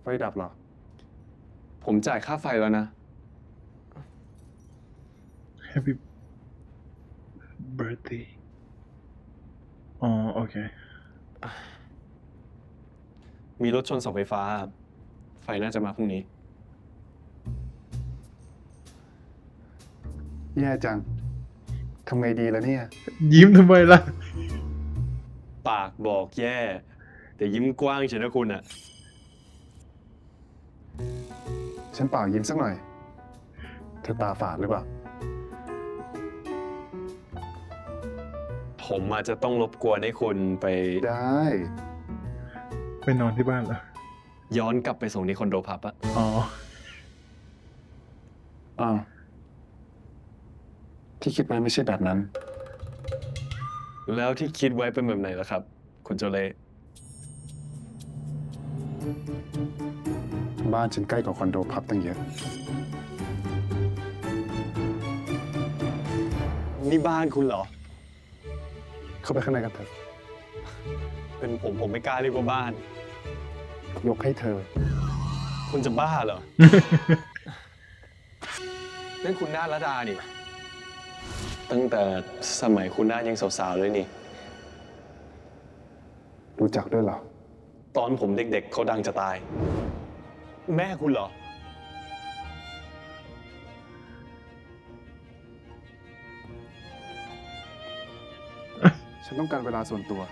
ไฟดับเหรอ ผมจ่ายค่าไฟแล้วนะ Happy birthday อ๋อ โอเค มีรถชนเสาไฟฟ้า ไฟน่าจะมาพรุ่งนี้ แย่จัง ทำไงดีแล้วเนี่ย ยิ้มทำไมล่ะ ปากบอกแย่ แต่ยิ้มกว้างเชียวนะคุณอะ ฉันเปล่ายิ้มสักหน่อย เธอตาฝาดหรือเปล่า ผมอาจจะต้องรบกวนให้คุณไป ได้ ไปนอนที่บ้านเหรอ ย้อนกลับไปส่งที่คอนโดพับอะ อ๋อ อ้าว ที่คิดไว้ไม่ใช่แบบนั้น แล้วที่คิดไว้เป็นแบบไหนล่ะครับ คุณโจเล่ บ้านฉันใกล้กับคอนโดพับตั้งเยอะ นี่บ้านคุณเหรอ เข้าไปข้างในกันเถอะ เป็นผมไม่กล้าเรียกว่าบ้าน ยกให้เธอ คุณจะบ้าเหรอ นั่นคุณนาฏระดานี่ ตั้งแต่สมัยคุณนาฏยังสาวๆเลยนี่ รู้จักด้วยเหรอ ตอนผมเด็กๆเขาดังจะตาย แม่คุณเหรอ ฉันต้องการเวลาส่วนตัว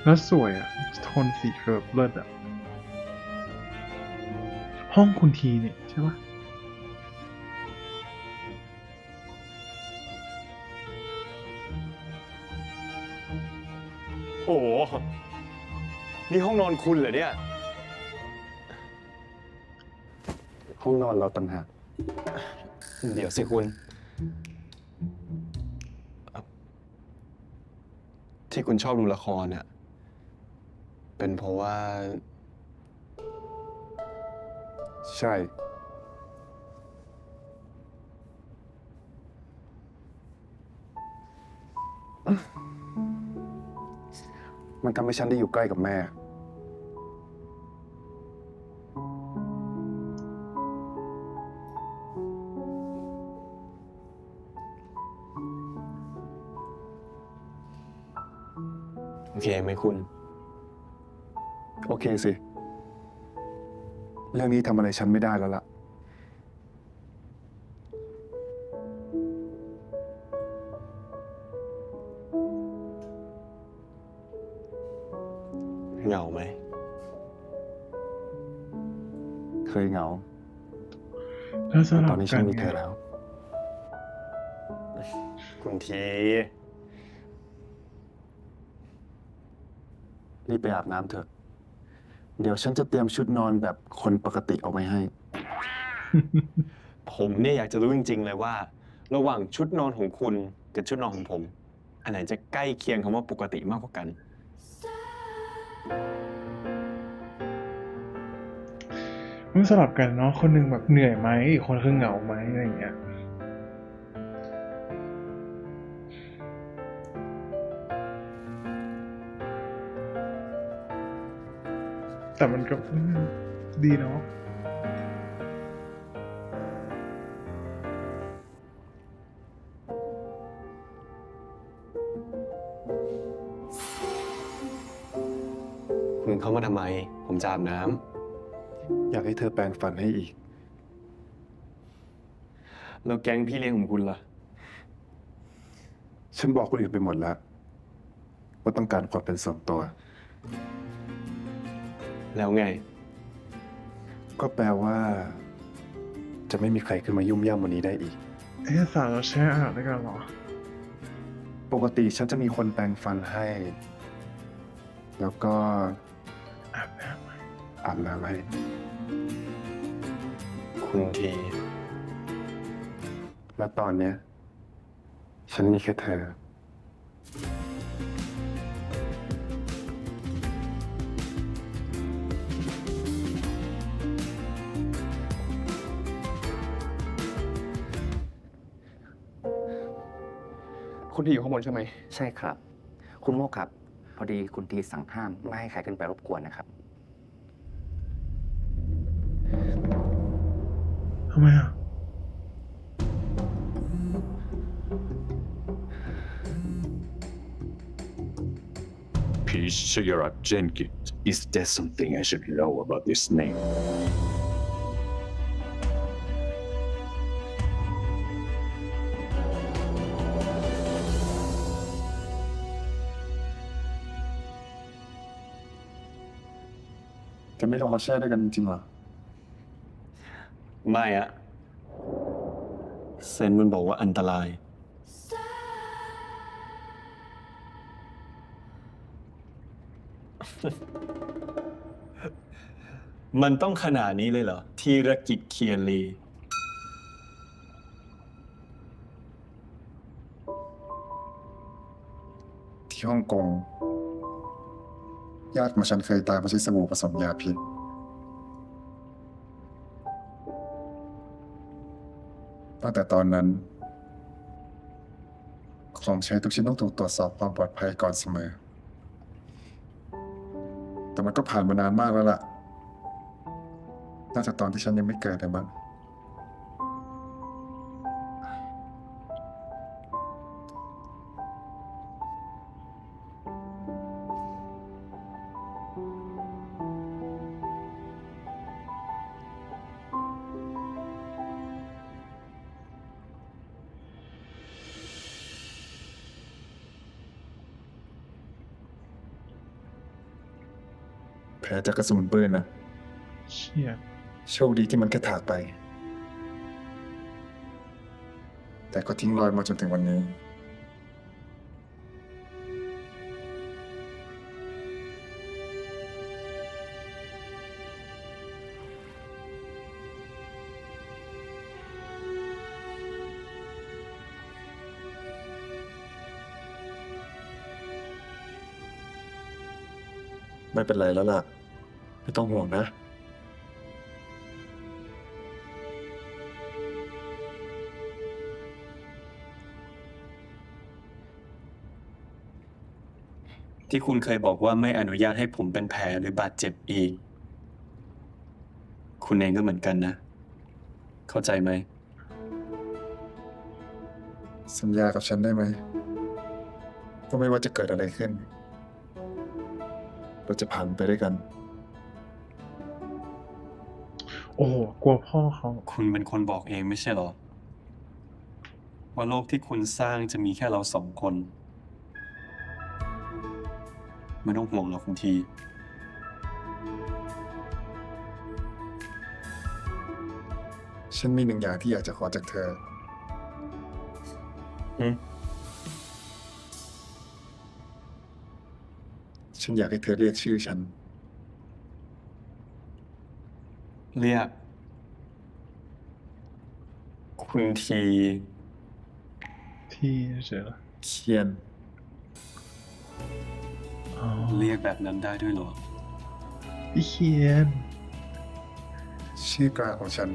แล้วสวยอ่ะ โทนสีเคิร์ฟเลิศอ่ะ ห้องคุณทีเนี่ยใช่ปะ โอ้โห นี่ห้องนอนคุณเหรอเนี่ย ห้องนอนเราต่างหาก เดี๋ยวสิคุณ ที่คุณชอบดูละครเนี่ยเป็นเพราะว่า ใช่ มันทำให้ฉันได้อยู่ใกล้กับแม่ อ โอเคไหมคุณ โอเคสิ เรื่องนี้ทำอะไรฉันไม่ได้แล้วล่ะ เหงาไหม เคยเหงา แล้วส แต่ ลั ตอบ นนี้ฉั กัน น มี ไง เธอแล้ว คุณที รีบไปอาบน้ำเถอะ เดี๋ยวฉันจะเตรียมชุดนอนแบบคนปกติเอาไว้ให้ ผมเนี่ยอยากจะรู้จริงๆเลยว่า ระหว่างชุดนอนของคุณกับชุดนอนของผม อันไหนจะใกล้เคียงคำว่าปกติมากกว่ากัน มันสลับกันเนาะคนหนึ่งแบบเหนื่อยไหมอีกคนคือเหงาไหมอะไรอย่างเงี้ยแต่มันก็ดีเนาะ คุณเข้ามาทำไม ผมจะอาบน้ำ อยากให้เธอแปรงฟันให้อีก แล้วแก๊งพี่เลี้ยงของคุณล่ะ ฉันบอกคนอื่นไปหมดแล้ว ว่าต้องการความเป็นส่วนตัว แล้วไง ก็แปลว่า จะไม่มีใครขึ้นมายุ่มย่ำวันนี้ได้อีก สาวเราแช่อาบด้วยกันเหรอ ปกติฉันจะมีคนแปรงฟันให้ แล้วก็ อาบน้ำไหม อาบน้ำให้ คุณที และตอนเนี้ย ฉันมีแค่เธอ คุณทีอยู่ข้างบนใช่ไหม ใช่ครับ คุณโมกครับ พอดีคุณทีสั่งห้ามไม่ให้ใครขึ้นไปรบกวนนะครับ ทำไมอ่ะ Shira Jenkins. Is there something I should know about this name? จะไม่ลงมาแช่ด้วยกันจริงๆเหรอ ไม่อะเซนมันบอกว่าอันตราย มันต้องขนาดนี้เลยเหรอ ธีรกิจเคียรี ที่ฮ่องกง ญาติของฉันเคยตายเพราะใช้สบู่ผสมยาพิษ ตั้งแต่ตอนนั้น ของใช้ทุกชิ้นต้องถูกตรวจสอบความปลอดภัยก่อนเสมอ แต่มันก็ผ่านมานานมากแล้วล่ะ น่าจะตอนที่ฉันยังไม่เกิดเลยมั้ง แผลจากกระสุนปืนนะ เชี่ย โชคดีที่มันแค่ถากไป แต่ก็ทิ้งรอยมาจนถึงวันนี้ ไม่เป็นไรแล้วล่ะ ไม่ต้องห่วงนะ ที่คุณเคยบอกว่าไม่อนุญาตให้ผมเป็นแผลหรือบาดเจ็บอีก คุณเองก็เหมือนกันนะ เข้าใจไหม สัญญากับฉันได้ไหมว่าไม่ว่าจะเกิดอะไรขึ้น เราจะผ่านไปด้วยกัน โอ้กลัวพ่อเขา คุณเป็นคนบอกเองไม่ใช่เหรอ ว่าโลกที่คุณสร้างจะมีแค่เราสองคน ไม่ต้องห่วงหรอกคุณที ฉันมีหนึ่งอย่างที่อยากจะขอจากเธอ ฉันอยากให้เธอเรียกชื่อฉัน เรียก คุณที ที่เจอ เคียน อ๋อ เรียกแบบนั้นได้ด้วยเหรอ พี่เคียน ชื่อกลางของฉัน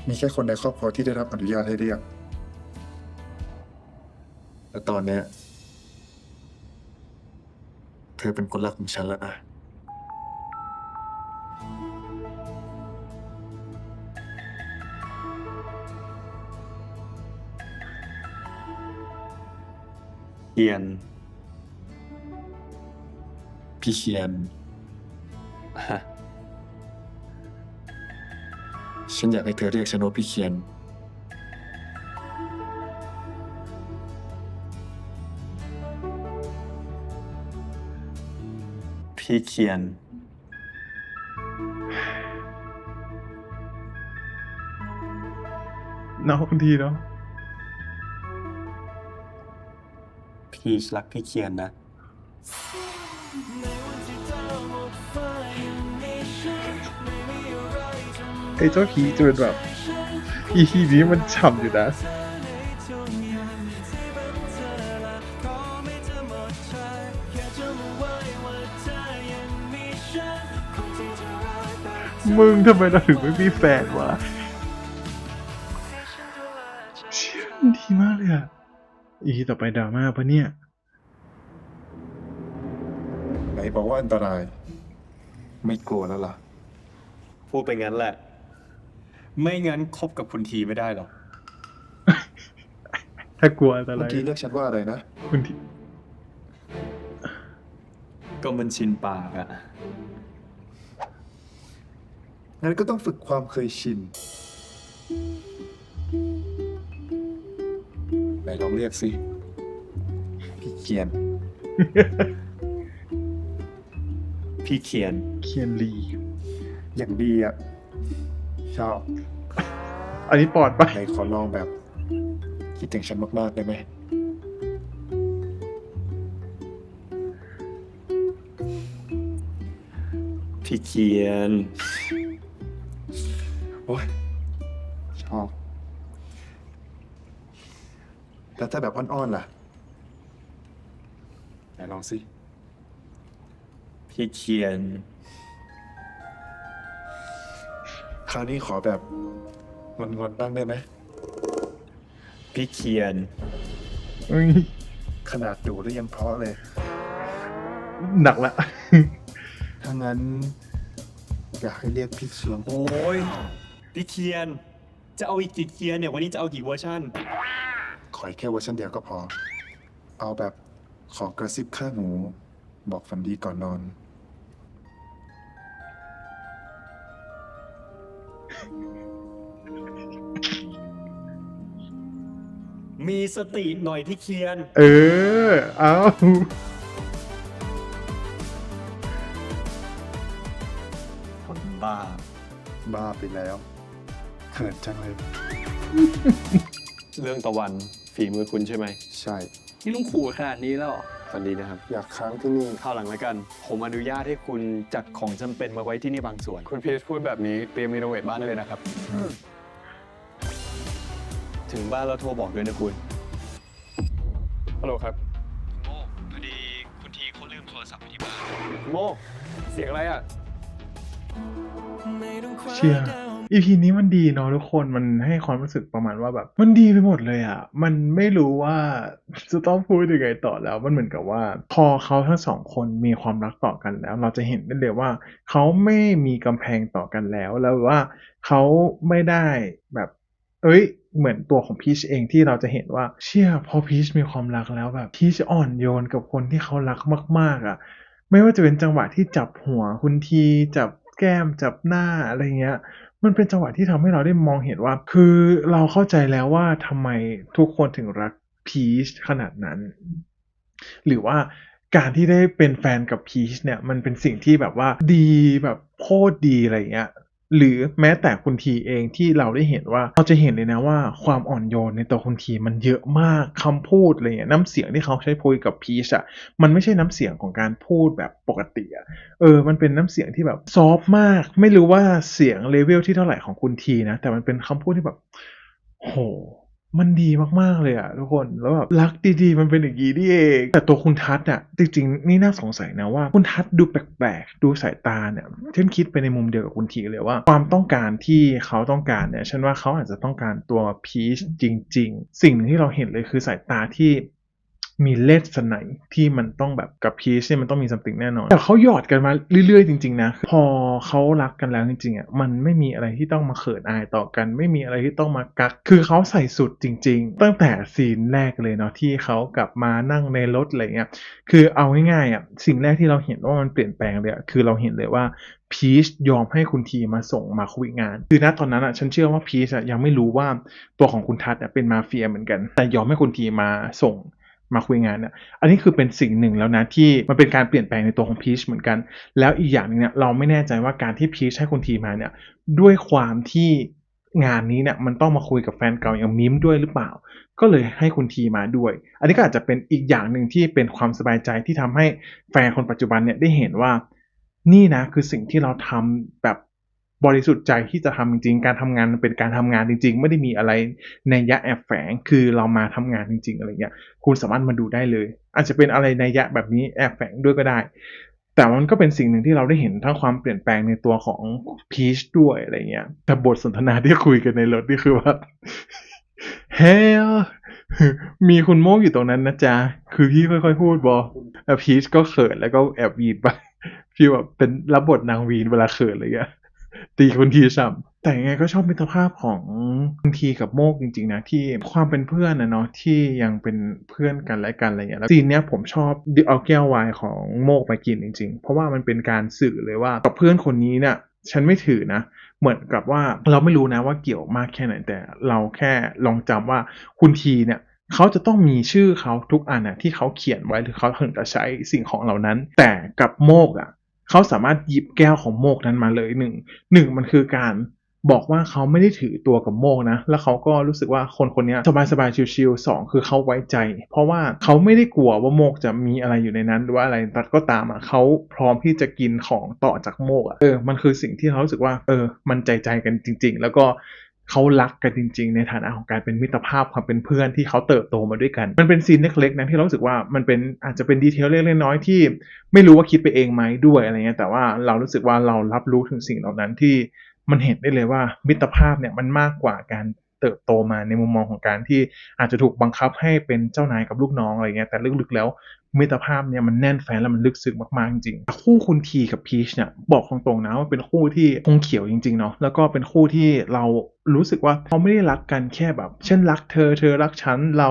มีแค่คนในครอบครัวที่ได้รับอนุญาตให้เรียก และตอนเนี้ยเธอเป็นคนรักของฉันแล้วนะ เอียน พี่เคียน ฮะ ฉันอยากให้เธอเรียกฉันว่าพี่เคียน พี่เคียน น้องคุณทีเนาะ พี่รักพี่เคียนนะ ไอ้เจ้าผีจะเป็นแบบ EP นี้มันฉ่ำอยู่นะ มึงทำไมเราถึงไม่มีแฟนวะเชี่ยมันดีมากเลยอ่ะ EP ต่อไปดราม่าปะเนี่ย ไหนบอกว่าอันตราย ไม่กลัวแล้วล่ะ พูดไปงั้นแหละ ไม่งั้นคบกับคุณทีไม่ได้หรอก ถ้ากลัวอะไร เมื่อกี้เรียกฉันว่าอะไรนะ คุณที ก็มันชินปากอะ งั้นก็ต้องฝึกความเคยชิน ไหนลองเรียกสิ พี่เคียน พี่เคียน เคียนลี อย่างดีอ่ะ ชอบ อันนี้ปอดไป ไหนขอลองแบบ คิดถึงฉันมากๆได้ไหม พี่เคียน โอ้ยชอบ แล้วถ้าแบบอ่อนๆล่ะ ไหนลองสิ พี่เคียน คราวนี้ขอแบบงอนๆบ้างได้ไหม พี่เคียน อุ๊ย ขนาดดูแล้วยังเพราะเลย หนักละ ถ้างั้น อยากให้เรียกพี่เสือง โอ้ย พี่เคียน จะเอาอีกกี่เคียนเนี่ย วันนี้จะเอากี่เวอร์ชัน ขอแค่เวอร์ชันเดียวก็พอ เอาแบบขอกระซิบข้างหู บอกฝันดีก่อนนอน มีสติหน่อยพี่เคียน เออ เอา คนบ้า บ้าไปแล้วเขินจังเลย เรื่องตะวันฝีมือคุณใช่ไหม ใช่ นี่ต้องขู่ขนาดนี้แล้วเหรอ ฝันดีนะครับ อยากค้างที่นี่ ข้าวหลังแล้วกัน ผมอนุญาตให้คุณจัดของจำเป็นมาไว้ที่นี่บางส่วน คุณพีชพูดแบบนี้เตรียมรีโนเวทบ้านได้เลยนะครับ ถึงบ้านแล้วโทรบอกด้วยนะคุณ ฮัลโหลครับ โมพอดีคุณทีเขาลืมโทรศัพท์ที่บ้าน โม เสียงอะไรอ่ะ เชียร์ EP นี้มันดีเนาะทุกคนมันให้ความรู้สึกประมาณว่าแบบ มันดีไปหมดเลยอ่ะ มันไม่รู้ว่าจะต้องพูดยังไงต่อแล้ว มันเหมือนกับว่า พอเขาทั้งสองคนมีความรักต่อกันแล้ว เราจะเห็นได้เลยว่า เขาไม่มีกำแพงต่อกันแล้ว แล้วว่าเขาไม่ได้แบบ เอ้ย เหมือนตัวของพีชเองที่เราจะเห็นว่า เชี่ยพอพีชมีความรักแล้วแบบพีชอ่อนโยนกับคนที่เขารักมากๆอ่ะ ไม่ว่าจะเป็นจังหวะที่จับหัวคุณทีจับแก้มจับหน้าอะไรเงี้ยมันเป็นจังหวะที่ทำให้เราได้มองเห็นว่าคือเราเข้าใจแล้วว่าทำไมทุกคนถึงรักพีชขนาดนั้น หรือว่าการที่ได้เป็นแฟนกับพีชเนี่ยมันเป็นสิ่งที่แบบว่าดีแบบโคตรดีอะไรเงี้ยหรือแม้แต่คุณทีเองที่เราได้เห็นว่าเราจะเห็นเลยนะว่าความอ่อนโยนในตัวคุณทีมันเยอะมากคำพูดอะไรเงี้ยน้ำเสียงที่เขาใช้พูดกับพีชอะมันไม่ใช่น้ำเสียงของการพูดแบบปกติอะมันเป็นน้ำเสียงที่แบบซอฟต์มากไม่รู้ว่าเสียงเลเวลที่เท่าไหร่ของคุณทีนะแต่มันเป็นคำพูดที่แบบโหมันดีมากๆเลยอะทุกคนแล้วแบบรักดีๆมันเป็นอย่างงี้นี่เองแต่ตัวคุณทัศน์อะจริงๆนี่น่าสงสัยนะว่าคุณทัศน์ดูแปลกๆดูสายตาเนี่ยฉันคิดไปในมุมเดียวกับคุณทีเลยว่าความต้องการที่เขาต้องการเนี่ยฉันว่าเขาอาจจะต้องการตัวพีชจริงๆสิ่งหนึ่งที่เราเห็นเลยคือสายตาที่มีเลสไนที่มันต้องแบบกับพีชเนี่ยมันต้องมีซัมติงแน่นอนแต่เขาหยอดกันมาเรื่อยๆจริงๆนะพอเขารักกันแล้วจริงๆอ่ะมันไม่มีอะไรที่ต้องมาเขินอายต่อกันไม่มีอะไรที่ต้องมากักคือเขาใส่สุดจริงๆตั้งแต่ซีนแรกเลยเนาะที่เขากลับมานั่งในรถอะไรเงี้ยคือเอาง่ายๆอ่ะสิ่งแรกที่เราเห็นว่ามันเปลี่ยนแปลงเลยคือเราเห็นเลยว่าพีชยอมให้คุณทีมาส่งมาคุยงานคือณตอนนั้นอ่ะฉันเชื่อว่าพีชยังไม่รู้ว่าตัวของคุณทัศน์เป็นมาเฟียเหมือนกันแต่ยอมให้คุณทีมาส่งมาคุยงานเนี่ยอันนี้คือเป็นสิ่งหนึ่งแล้วนะที่มันเป็นการเปลี่ยนแปลงในตัวของพีชเหมือนกันแล้วอีกอย่างนึงเนี่ยเราไม่แน่ใจว่าการที่พีชให้คุณทีมาเนี่ยด้วยความที่งานนี้เนี่ยมันต้องมาคุยกับแฟนเก่าอย่างมิมด้วยหรือเปล่าก็เลยให้คุณทีมาด้วยอันนี้ก็อาจจะเป็นอีกอย่างหนึ่งที่เป็นความสบายใจที่ทำให้แฟนคนปัจจุบันเนี่ยได้เห็นว่านี่นะคือสิ่งที่เราทำแบบบริสุทธิ์ใจที่จะทำจริงๆการทำงานมันเป็นการทำงานจริงๆไม่ได้มีอะไรนัยยะแอบแฝงคือเรามาทำงานจริงๆอะไรเงี้ยคุณสามารถมาดูได้เลยอาจจะเป็นอะไรนัยยะแบบนี้แอบแฝงด้วยก็ได้แต่มันก็เป็นสิ่งหนึ่งที่เราได้เห็นทั้งความเปลี่ยนแปลงในตัวของพีชด้วยอะไรเงี้ยแต่บทสนทนาที่คุยกันในรถนี่คือว่า เฮ้ยมีคุณโมกอยู่ตรงนั้นนะจ๊ะคือพี่ค่อยๆพูดบอแล้วพีชก็เขินแล้วก็แอบวีนไปพี่แบบเป็นรับบทนางวีนเวลาเขินอะไรเงี้ยตีคุณทีฉ่ำแต่ยังไงก็ชอบมิตรภาพของคุณทีกับโมกจริงๆนะที่ความเป็นเพื่อนนะเนาะที่ยังเป็นเพื่อนกันและกันอะไรเงี้ยแล้วซีนเนี้ยผมชอบเอาแก้วไวน์ของโมกมากินจริงๆเพราะว่ามันเป็นการสื่อเลยว่ากับเพื่อนคนนี้เนี่ยฉันไม่ถือนะเหมือนกับว่าเราไม่รู้นะว่าเกี่ยวมากแค่ไหนแต่เราแค่ลองจำว่าคุณทีเนี่ยเขาจะต้องมีชื่อเขาทุกอันนะที่เขาเขียนไว้หรือเขาถึงจะใช้สิ่งของเหล่านั้นแต่กับโมกอ่ะเขาสามารถหยิบแก้วของโมกนั้นมาเลยหนึ่งมันคือการบอกว่าเขาไม่ได้ถือตัวกับโมกนะแล้วเขาก็รู้สึกว่าคนคนนี้สบายๆชิลๆสองคือเขาไว้ใจเพราะว่าเขาไม่ได้กลัวว่าโมกจะมีอะไรอยู่ในนั้นหรือว่าอะไรแต่ก็ตามอ่ะเขาพร้อมที่จะกินของต่อจากโมกอ่ะมันคือสิ่งที่เขารู้สึกว่ามันใจกันจริงๆแล้วก็เขารักกันจริงๆในฐานะของการเป็นมิตรภาพความเป็นเพื่อนที่เขาเติบโตมาด้วยกันมันเป็นซีนเล็กๆนะที่เรารู้สึกว่ามันเป็นอาจจะเป็นดีเทลเล็กๆน้อยๆที่ไม่รู้ว่าคิดไปเองไหมด้วยอะไรเงี้ยแต่ว่าเรารู้สึกว่าเรารับรู้ถึงสิ่งเหล่านั้นที่มันเห็นได้เลยว่ามิตรภาพเนี่ยมันมากกว่าการเติบโตมาในมุมมองของการที่อาจจะถูกบังคับให้เป็นเจ้านายกับลูกน้องอะไรเงี้ยแต่ลึกๆแล้วมิตรภาพเนี่ยมันแน่นแฟ้นแล้วมันลึกซึ้งมากๆจริงๆคู่คุณทีกับพีชเนี่ยบอกตรงๆนะว่าเป็นคู่ที่คงเขียวจริงๆเนาะแล้วก็เป็นคู่ที่เรารู้สึกว่าเขาไม่ได้รักกันแค่แบบฉันรักเธอเธอรักฉันเรา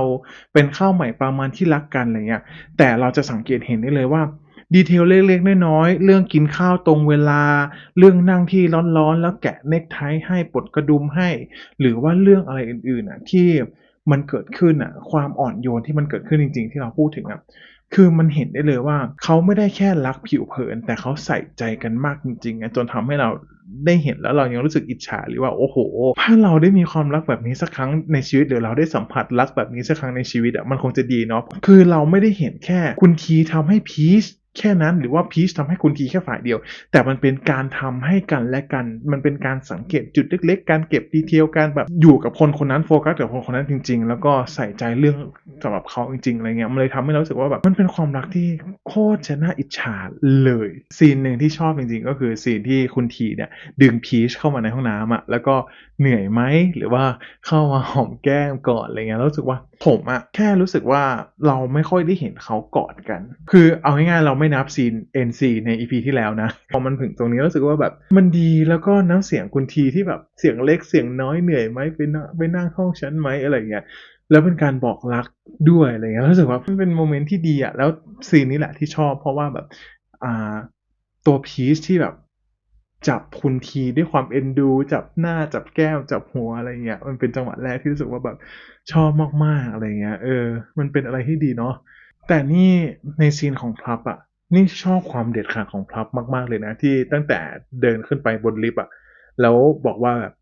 เป็นข้าวใหม่ปลามันที่รักกันอะไรเงี้ยแต่เราจะสังเกตเห็นได้เลยว่าดีเทลเล็กๆน้อยๆเรื่องกินข้าวตรงเวลาเรื่องนั่งที่ร้อนๆแล้วแกะเนคไทให้ปลดกระดุมให้หรือว่าเรื่องอะไรอื่นๆอ่ะที่มันเกิดขึ้นอ่ะความอ่อนโยนที่มันเกิดขึ้นจริงๆที่เราพูดถึงอ่ะคือมันเห็นได้เลยว่าเขาไม่ได้แค่รักผิวเผินแต่เขาใส่ใจกันมากจริงๆจนทำให้เราได้เห็นแล้วเรายังรู้สึกอิจฉาหรือว่าโอ้โหถ้าเราได้มีความรักแบบนี้สักครั้งในชีวิตหรือเราได้สัมผัสรักแบบนี้สักครั้งในชีวิตอ่ะมันคงจะดีเนาะคือเราไม่ได้เห็นแค่คุณทีทำให้พีชแค่นั้นหรือว่าพีชทำให้คุณทีแค่ฝ่ายเดียวแต่มันเป็นการทำให้กันและกันมันเป็นการสังเกตจุดเล็กๆการเก็บดีเทลการแบบอยู่กับคนคนนั้นโฟกัสกับคนคนนั้นจริงๆแล้วก็ใส่ใจเรื่องสำหรับเขาจริงๆอะไรเงี้ยมันเลยทำให้เรารู้สึกว่าแบบมันเป็นความรักที่โคตรจะน่าอิจฉาเลยซีนหนึ่งที่ชอบจริงๆก็คือซีนที่คุณทีเนี่ยดึงพีชเข้ามาในห้องน้ำอ่ะแล้วก็เหนื่อยไหมหรือว่าเข้ามาหอมแก้มก่อนอะไรเงี้ยรู้สึกว่าผมอ่ะแค่รู้สึกว่าเราไม่ค่อยได้เห็นเขากอดกันคือเอาง่ายๆเราไม่นับซีน NC ใน EP ที่แล้วนะพอมันถึงตรงนี้รู้สึกว่าแบบมันดีแล้วก็น้ำเสียงคุณทีที่แบบเสียงเล็กเสียงน้อยเหนื่อยไหมไปนั่งห้องฉันไหมอะไรเงี้ยแล้วเป็นการบอกรักด้วยอะไรเงี้ยรู้สึกว่ามันเป็นโมเมนต์ที่ดีอ่ะแล้วซีนนี้แหละที่ชอบเพราะว่าแบบ ตัวพีชที่แบบจับคุณทีด้วยความเอ็นดูจับหน้าจับแก้มจับหัวอะไรเงี้ยมันเป็นจังหวะแรกที่รู้สึกว่าแบบชอบมากๆอะไรเงี้ยมันเป็นอะไรที่ดีเนาะแต่นี่ในซีนของพลับอะนี่ชอบความเด็ดขาดของพลับมากๆเลยนะที่ตั้งแต่เดินขึ้นไปบนลิฟต์อะแล้วบอกว่าแบบ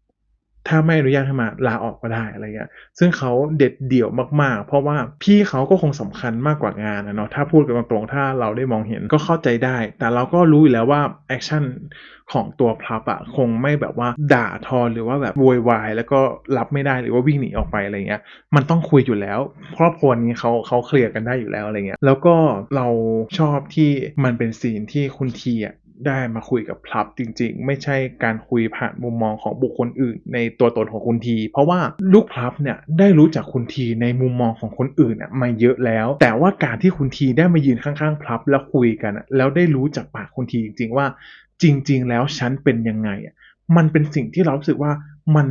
ถ้าไม่อนุญาตให้มาลาออกก็ได้อะไรเงี้ยซึ่งเขาเด็ดเดี่ยวมากๆเพราะว่าพี่เขาก็คงสำคัญมากกว่างานนะเนาะถ้าพูดกันตรงๆถ้าเราได้มองเห็นก็เข้าใจได้แต่เราก็รู้อยู่แล้วว่าแอคชั่นของตัวพลับอะคงไม่แบบว่าด่าทอหรือว่าแบบโวยวายแล้วก็รับไม่ได้หรือว่าวิ่งหนีออกไปอะไรเงี้ยมันต้องคุยอยู่แล้วครอบครัวนี้เขาเคลียร์กันได้อยู่แล้วอะไรเงี้ยแล้วก็เราชอบที่มันเป็นซีนที่คุณทีอะได้มาคุยกับพลับจริงๆไม่ใช่การคุยผ่านมุมมองของบุคคลอื่นในตัวตนของคุณทีเพราะว่าลูกพลับเนี่ยได้รู้จักคุณทีในมุมมองของคนอื่นมาเยอะแล้วแต่ว่าการที่คุณทีได้มายืนข้างๆพลับแล้วคุยกันแล้วได้รู้จากปากคุณทีจริงๆว่าจริงๆแล้วฉันเป็นยังไงมันเป็นสิ่งที่เรารู้สึกว่ามัน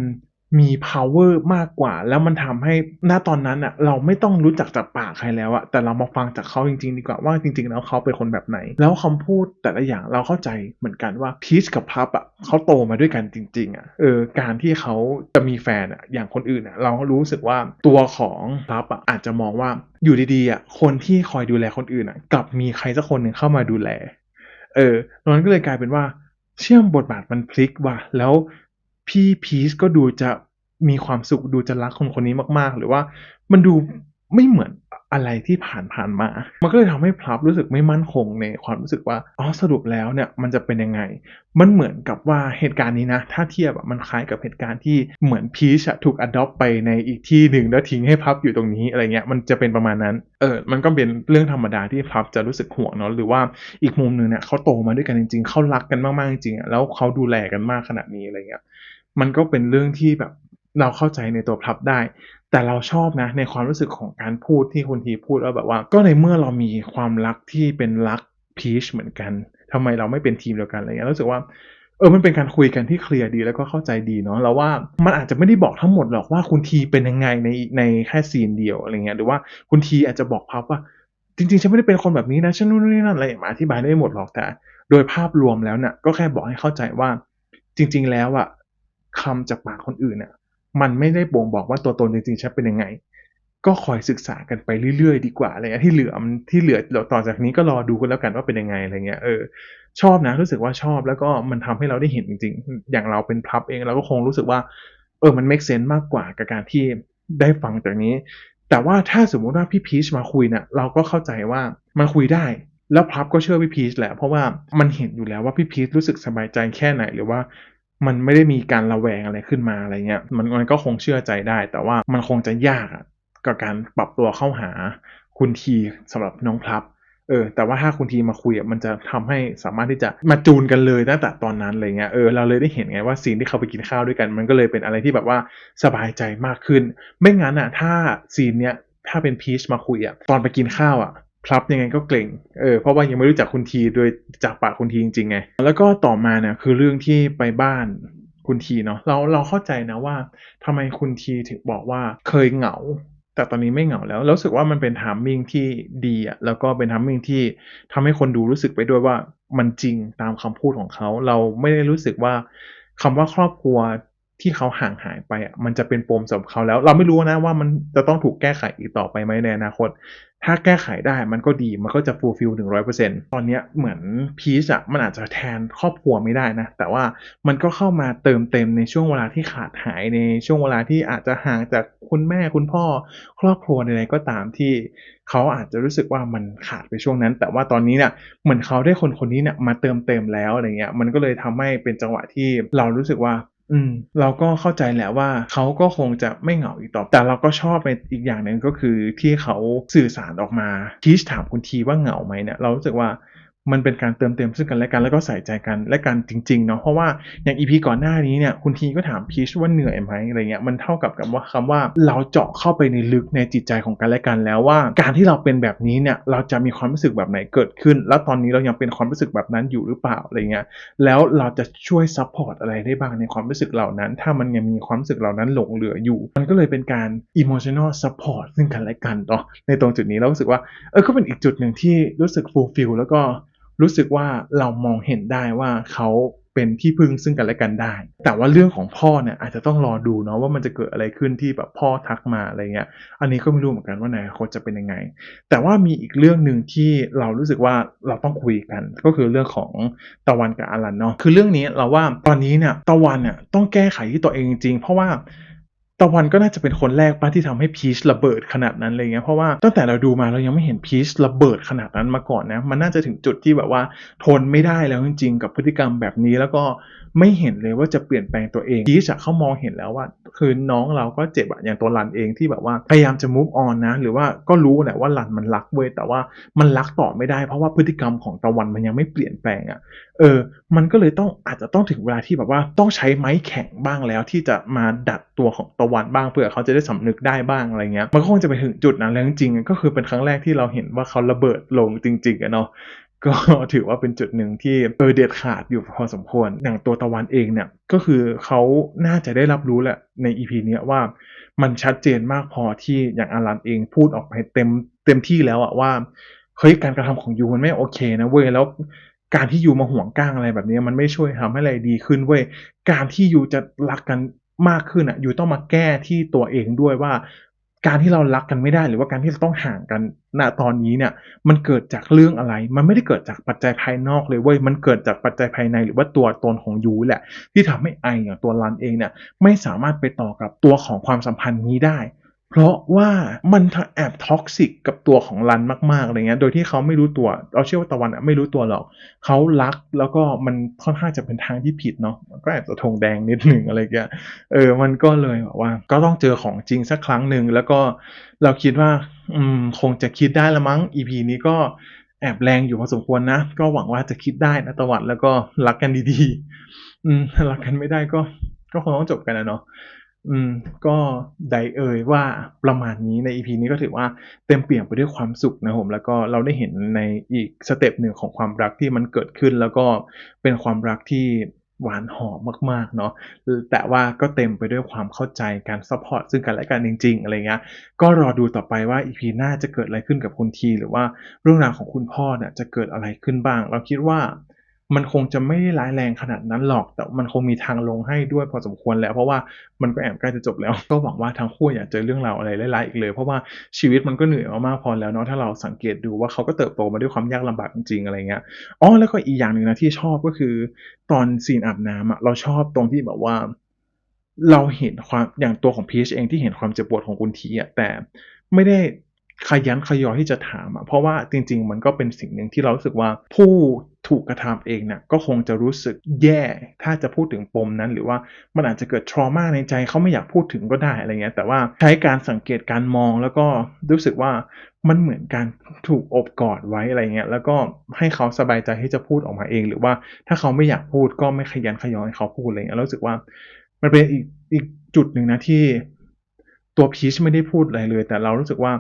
มี power มากกว่าแล้วมันทำให้ณตอนนั้นเราไม่ต้องรู้จักจากปากใครแล้วแต่เรามาฟังจากเขาจริงๆดีกว่าว่าจริงๆแล้วเขาเป็นคนแบบไหนแล้วคำพูดแต่ละอย่างเราเข้าใจเหมือนกันว่าพีชกับพลับเขาโตมาด้วยกันจริงๆการที่เขาจะมีแฟนอย่างคนอื่นเรารู้สึกว่าตัวของพลับอาจจะมองว่าอยู่ดีๆคนที่คอยดูแลคนอื่นกลับมีใครสักคนหนึ่งเข้ามาดูแลตรงนั้นก็เลยกลายเป็นว่าเชื่อมบทบาทมันพลิกว่ะแล้วพี่พีชก็ดูจะมีความสุขดูจะรักคนคนนี้มากๆหรือว่ามันดูไม่เหมือนอะไรที่ผ่านมามันก็เลยทำให้พลับรู้สึกไม่มั่นคงในความรู้สึกว่าสรุปแล้วเนี่ยมันจะเป็นยังไงมันเหมือนกับว่าเหตุการณ์นี้นะถ้าเทียบมันคล้ายกับเหตุการณ์ที่เหมือนพีชถูก adopt ไปในอีกที่หนึ่งแล้วทิ้งให้พลับอยู่ตรงนี้อะไรเงี้ยมันจะเป็นประมาณนั้นมันก็เป็นเรื่องธรรมดาที่พลับจะรู้สึกห่วงเนาะหรือว่าอีกมุมนึงเนี่ยเขาโตมาด้วยกันจริงๆเขารักกันมากๆจริงๆแล้วเขาดูแลกันมากขนาดนี้อะไรเงี้ยมันก็เป็นเรื่องที่แบบเราเข้าใจในตัวพลับได้แต่เราชอบนะในความรู้สึกของการพูดที่คุณทีพูดว่าแบบว่าก็ในเมื่อเรามีความรักที่เป็นรักพีชเหมือนกันทำไมเราไม่เป็นทีมเดียวกันอะไรเงี้ยรู้สึกว่ามันเป็นการคุยกันที่เคลียร์ดีแล้วก็เข้าใจดีเนาะแล้วว่ามันอาจจะไม่ได้บอกทั้งหมดหรอกว่าคุณทีเป็นยังไงในแค่ซีนเดียวอะไรเงี้ยหรือว่าคุณทีอาจจะบอกพลับว่าจริงๆฉันไม่ได้เป็นคนแบบนี้นะฉันนู่นนี่นั่นอะไรมาอธิบายได้หมดหรอกแต่โดยภาพรวมแล้วเนี่ยก็แค่บอกให้เข้าใจว่าจริงๆแล้วคำจากปากคนอื่นมันไม่ได้บ่งบอกว่าตัวตนจริงๆฉันเป็นยังไงก็คอยศึกษากันไปเรื่อยๆดีกว่าอะไรเงี้ยที่เหลือต่อจากนี้ก็รอดูกันแล้วกันว่าเป็นยังไงอะไรเงี้ยชอบนะรู้สึกว่าชอบแล้วก็มันทำให้เราได้เห็นจริงๆอย่างเราเป็นพลับเองเราก็คงรู้สึกว่ามัน make sense มากกว่ากับการที่ได้ฟังจากนี้แต่ว่าถ้าสมมุติว่าพี่พีชมาคุยเนี่ยเราก็เข้าใจว่ามันคุยได้แล้วพลับก็เชื่อพี่พีชแหละเพราะว่ามันเห็นอยู่แล้วว่าพี่พีชรู้สึกสบายใจแค่ไหนหรือว่ามันไม่ได้มีการระแวงอะไรขึ้นมาอะไรเงี้ยมันก็คงเชื่อใจได้แต่ว่ามันคงจะยากกับการปรับตัวเข้าหาคุณทีสำหรับน้องพลับแต่ว่าถ้าคุณทีมาคุยมันจะทำให้สามารถที่จะมาจูนกันเลยตั้งแต่ตอนนั้นอะไรเงี้ยเราเลยได้เห็นไงว่าซีนที่เขาไปกินข้าวด้วยกันมันก็เลยเป็นอะไรที่แบบว่าสบายใจมากขึ้นไม่งั้นถ้าซีนเนี้ยถ้าเป็นพีชมาคุยตอนไปกินข้าวพลับยังไงก็เกรงเพราะว่ายังไม่รู้จักคุณทีโดยจากปากคุณทีจริงๆไงแล้วก็ต่อมาเนี่ยคือเรื่องที่ไปบ้านคุณทีเนาะเราเข้าใจนะว่าทำไมคุณทีถึงบอกว่าเคยเหงาแต่ตอนนี้ไม่เหงาแล้วรู้สึกว่ามันเป็นไทมิ่งที่ดีแล้วก็เป็นไทมิ่งที่ทำให้คนดูรู้สึกไปด้วยว่ามันจริงตามคำพูดของเขาเราไม่ได้รู้สึกว่าคำว่าครอบครัวที่เขาห่างหายไปมันจะเป็นปมสำหรับเขาแล้วเราไม่รู้นะว่ามันจะต้องถูกแก้ไขอีกต่อไปไหมในอนาคตถ้าแก้ไขได้มันก็ดีมันก็จะ fulfill 100% ตอนนี้เหมือนพีชมันอาจจะแทนครอบครัวไม่ได้นะแต่ว่ามันก็เข้ามาเติมเต็มในช่วงเวลาที่ขาดหายในช่วงเวลาที่อาจจะห่างจากคุณแม่คุณพ่อครอบครัวใดๆก็ตามที่เขาอาจจะรู้สึกว่ามันขาดไปช่วงนั้นแต่ว่าตอนนี้เนี่ยเหมือนเขาได้คนนี้เนี่ยมาเติมเต็มแล้วอะไรเงี้ยมันก็เลยทำให้เป็นจังหวะที่เรารู้สึกว่าเราก็เข้าใจแหละว่าเขาก็คงจะไม่เหงาอีกต่อแต่เราก็ชอบในอีกอย่างหนึ่งก็คือที่เขาสื่อสารออกมาพีชถามคุณทีว่าเหงาไหมเนี่ยเรารู้สึกว่ามันเป็นการเติมเต็มซึ่งกันและกันแล้วก็ใส่ใจกันและกันจริงๆเนาะเพราะว่าอย่าง EP ก่อนหน้านี้เนี่ยคุณทีก็ถามพีชว่าเหนื่อยไหมอะไรเงี้ยมันเท่ากับว่าคำว่าเราเจาะเข้าไปในลึกในจิตใจของกันและกันแล้วว่าการที่เราเป็นแบบนี้เนี่ยเราจะมีความรู้สึกแบบไหนเกิดขึ้นแล้วตอนนี้เรายังเป็นความรู้สึกแบบนั้นอยู่หรือเปล่าอะไรเงี้ยแล้วเราจะช่วยซัพพอร์ตอะไรได้บ้างในความรู้สึกเหล่านั้นถ้ามันยังมีความรู้สึกเหล่านั้นหลงเหลืออยู่มันก็เลยเป็นการ emotional support ซึ่งกันและกันเนาะในตรงจุดนี้เรารู้สึกว่าก็เป็นอีกจุดหนึ่งที่รู้สึก fulfill แล้วก็ รู้สึกว่าเรามองเห็นได้ว่าเขาเป็นที่พึ่งซึ่งกันและกันได้แต่ว่าเรื่องของพ่อเนี่ยอาจจะต้องรอดูเนาะว่ามันจะเกิดอะไรขึ้นที่แบบพ่อทักมาอะไรเงี้ยอันนี้ก็ไม่รู้เหมือนกันว่าในอนาคตจะเป็นยังไงแต่ว่ามีอีกเรื่องหนึ่งที่เรารู้สึกว่าเราต้องคุยกันก็คือเรื่องของตะวันกับอลันเนาะคือเรื่องนี้เราว่าตอนนี้เนี่ยตะวันเนี่ยต้องแก้ไขที่ตัวเองจริงๆเพราะว่าตะวันก็น่าจะเป็นคนแรกป่ะที่ทำให้พีชระเบิดขนาดนั้นอะไรเงี้ยเพราะว่าตั้งแต่เราดูมาเรายังไม่เห็นพีชระเบิดขนาดนั้นมาก่อนนะมันน่าจะถึงจุดที่แบบว่าทนไม่ได้แล้วจริงๆกับพฤติกรรมแบบนี้แล้วก็ไม่เห็นเลยว่าจะเปลี่ยนแปลงตัวเองพีชอะเขามองเห็นแล้วว่าคือน้องเราก็เจ็บอะอย่างตัวรันเองที่แบบว่าพยายามจะ move on นะหรือว่าก็รู้แหละว่ารันมันรักเว้ยแต่ว่ามันรักต่อไม่ได้เพราะว่าพฤติกรรมของตะวันมันยังไม่เปลี่ยนแปลงอะมันก็เลยอาจจะต้องถึงเวลาที่แบบว่าต้องใช้ไม้แข็งบ้างแล้วที่จะมาดัดตัวของตะวันบ้างเพื่อเขาจะได้สำนึกได้บ้างอะไรเงี้ยมันก็คงจะไปถึงจุดนั้นแล้วจริงๆก็คือเป็นครั้งแรกที่เราเห็นว่าเขาระเบิดลงจริงๆอะเนาะก็ถือว่าเป็นจุดหนึ่งที่เด็ดขาดอยู่พอสมควรอย่างตัวตะวันเองเนี่ยก็คือเขาน่าจะได้รับรู้แหละใน EP เนี้ยว่ามันชัดเจนมากพอที่อย่างอลันเองพูดออกไปเต็มที่แล้วอะว่าเฮ้ยการกระทำของยูมันไม่โอเคนะเว้ยแล้วการที่ยูมาห่วงก้างอะไรแบบนี้มันไม่ช่วยทำให้อะไรดีขึ้นเว้ยการที่ยูจะรักกันมากขึ้นอะยูต้องมาแก้ที่ตัวเองด้วยว่าการที่เรารักกันไม่ได้หรือว่าการที่เราต้องห่างกันณตอนนี้เนี่ยมันเกิดจากเรื่องอะไรมันไม่ได้เกิดจากปัจจัยภายนอกเลยเว้ยมันเกิดจากปัจจัยภายในหรือว่าตัวตนของยูแหละที่ทำให้ไออย่างตัวรันเองเนี่ยไม่สามารถไปต่อกับตัวของความสัมพันธ์นี้ได้เพราะว่ามันแอบท็อกซิกกับตัวของรันมากๆอะไรเงี้ยโดยที่เขาไม่รู้ตัวเราเชื่อว่าตะวันอะไม่รู้ตัวหรอกเขารักแล้วก็มันค่อนข้างจะเป็นทางที่ผิดเนาะมันก็แอบจะธงแดงนิดหนึ่งอะไรเงี้ยมันก็เลยแบบว่าก็ต้องเจอของจริงสักครั้งหนึ่งแล้วก็เราคิดว่าคงจะคิดได้ละมั้ง EP นี้ก็แอบแรงอยู่พอสมควรนะก็หวังว่าจะคิดได้นะตะวันแล้วก็รักกันดีๆถ้ารักกันไม่ได้ก็คงต้องจบกันนะเนาะก็ใดว่าประมาณนี้ใน EP นี้ก็ถือว่าเต็มเปี่ยมไปด้วยความสุขนะครับผมแล้วก็เราได้เห็นในอีกสเต็ปหนึ่งของความรักที่มันเกิดขึ้นแล้วก็เป็นความรักที่หวานหอมมากๆเนาะแต่ว่าก็เต็มไปด้วยความเข้าใจการซัปพอร์ตซึ่งกันและกันจริงๆอะไรเงี้ยก็รอดูต่อไปว่า EP หน้าจะเกิดอะไรขึ้นกับคุณทีหรือว่าเรื่องราวของคุณพ่อเนี่ยจะเกิดอะไรขึ้นบ้างเราคิดว่ามันคงจะไม่ได้ร้ายแรงขนาดนั้นหรอกแต่มันคงมีทางลงให้ด้วยพอสมควรแล้วเพราะว่ามันก็แอบใกล้จะจบแล้วก็หวังว่าทั้งคู่อย่าเจอเรื่องราวอะไรร้ายๆอีกเลยเพราะว่าชีวิตมันก็เหนื่อยมากๆพอแล้วเนาะถ้าเราสังเกตดูว่าเขาก็เติบโตมาด้วยความยากลำบากจริงๆอะไรเงี้ยแล้วก็อีกอย่างหนึ่งนะที่ชอบก็คือตอนซีนอาบน้ำอะเราชอบตรงที่แบบว่าเราเห็นความอย่างตัวของพีชเองที่เห็นความเจ็บปวดของคุณทีอะแต่ไม่ได้ขยันขยอที่จะถามอะเพราะว่าจริงๆมันก็เป็นสิ่งหนึ่งที่เรารู้สึกว่าผู้ถูกกระทำเองเนี่ยก็คงจะรู้สึกแย่ถ้าจะพูดถึงปมนั้นหรือว่ามันอาจจะเกิด trauma ในใจเขาไม่อยากพูดถึงก็ได้อะไรเงี้ยแต่ว่าใช้การสังเกตการมองแล้วก็รู้สึกว่ามันเหมือนการถูกอบกอดไว้อะไรเงี้ยแล้วก็ให้เขาสบายใจที่จะพูดออกมาเองหรือว่าถ้าเขาไม่อยากพูดก็ไม่ขยันขยอให้เขาพูดอะไรเงี้ยรู้สึกว่ามันเป็นอีกจุดหนึ่งนะที่ตัวพีชไม่ได้พูดอะไรเลยแต่เรารู้สึกว่า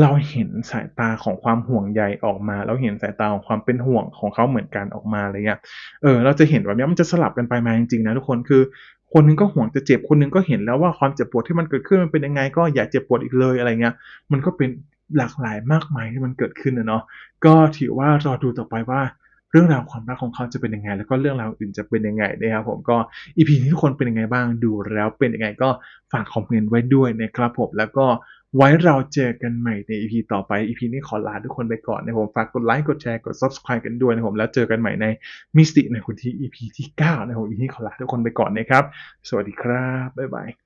เราเห็นสายตาของความห่วงใยออกมาเราเห็นสายตาของความเป็นห่วงของเขาเหมือนกันออกมาอะไรเงี้ยเราจะเห็นแบบนี้มันจะสลับกันไปมาจริงๆนะทุกคนคือคนนึงก็ห่วงจะเจ็บคนนึงก็เห็นแล้วว่าความเจ็บปวดที่มันเกิดขึ้นมันเป็นยังไงก็อย่าเจ็บปวดอีกเลยอะไรเงี้ยมันก็เป็นหลากหลายมากมายที่มันเกิดขึ้นนะเนาะก็ถือว่ารอดูต่อไปว่าเรื่องราวความรักของเขาจะเป็นยังไงแล้วก็เรื่องราวอื่นจะเป็นยังไงนะครับผมก็ EP นี้ทุกคนเป็นยังไงบ้างดูแล้วเป็นยังไงก็ฝากคอมเมนต์ไว้ด้วยนะครับผมแล้วก็ไว้เราเจอกันใหม่ใน EP ต่อไป EP นี้ขอลาทุกคนไปก่อนนะผมฝากกดไลค์กดแชร์กด Subscribe กันด้วยนะผมแล้วเจอกันใหม่ในมิสติในคุณที่ EP ที่9นะผม EP นี้ขอลาทุกคนไปก่อนนะครับสวัสดีครับบ๊ายบาย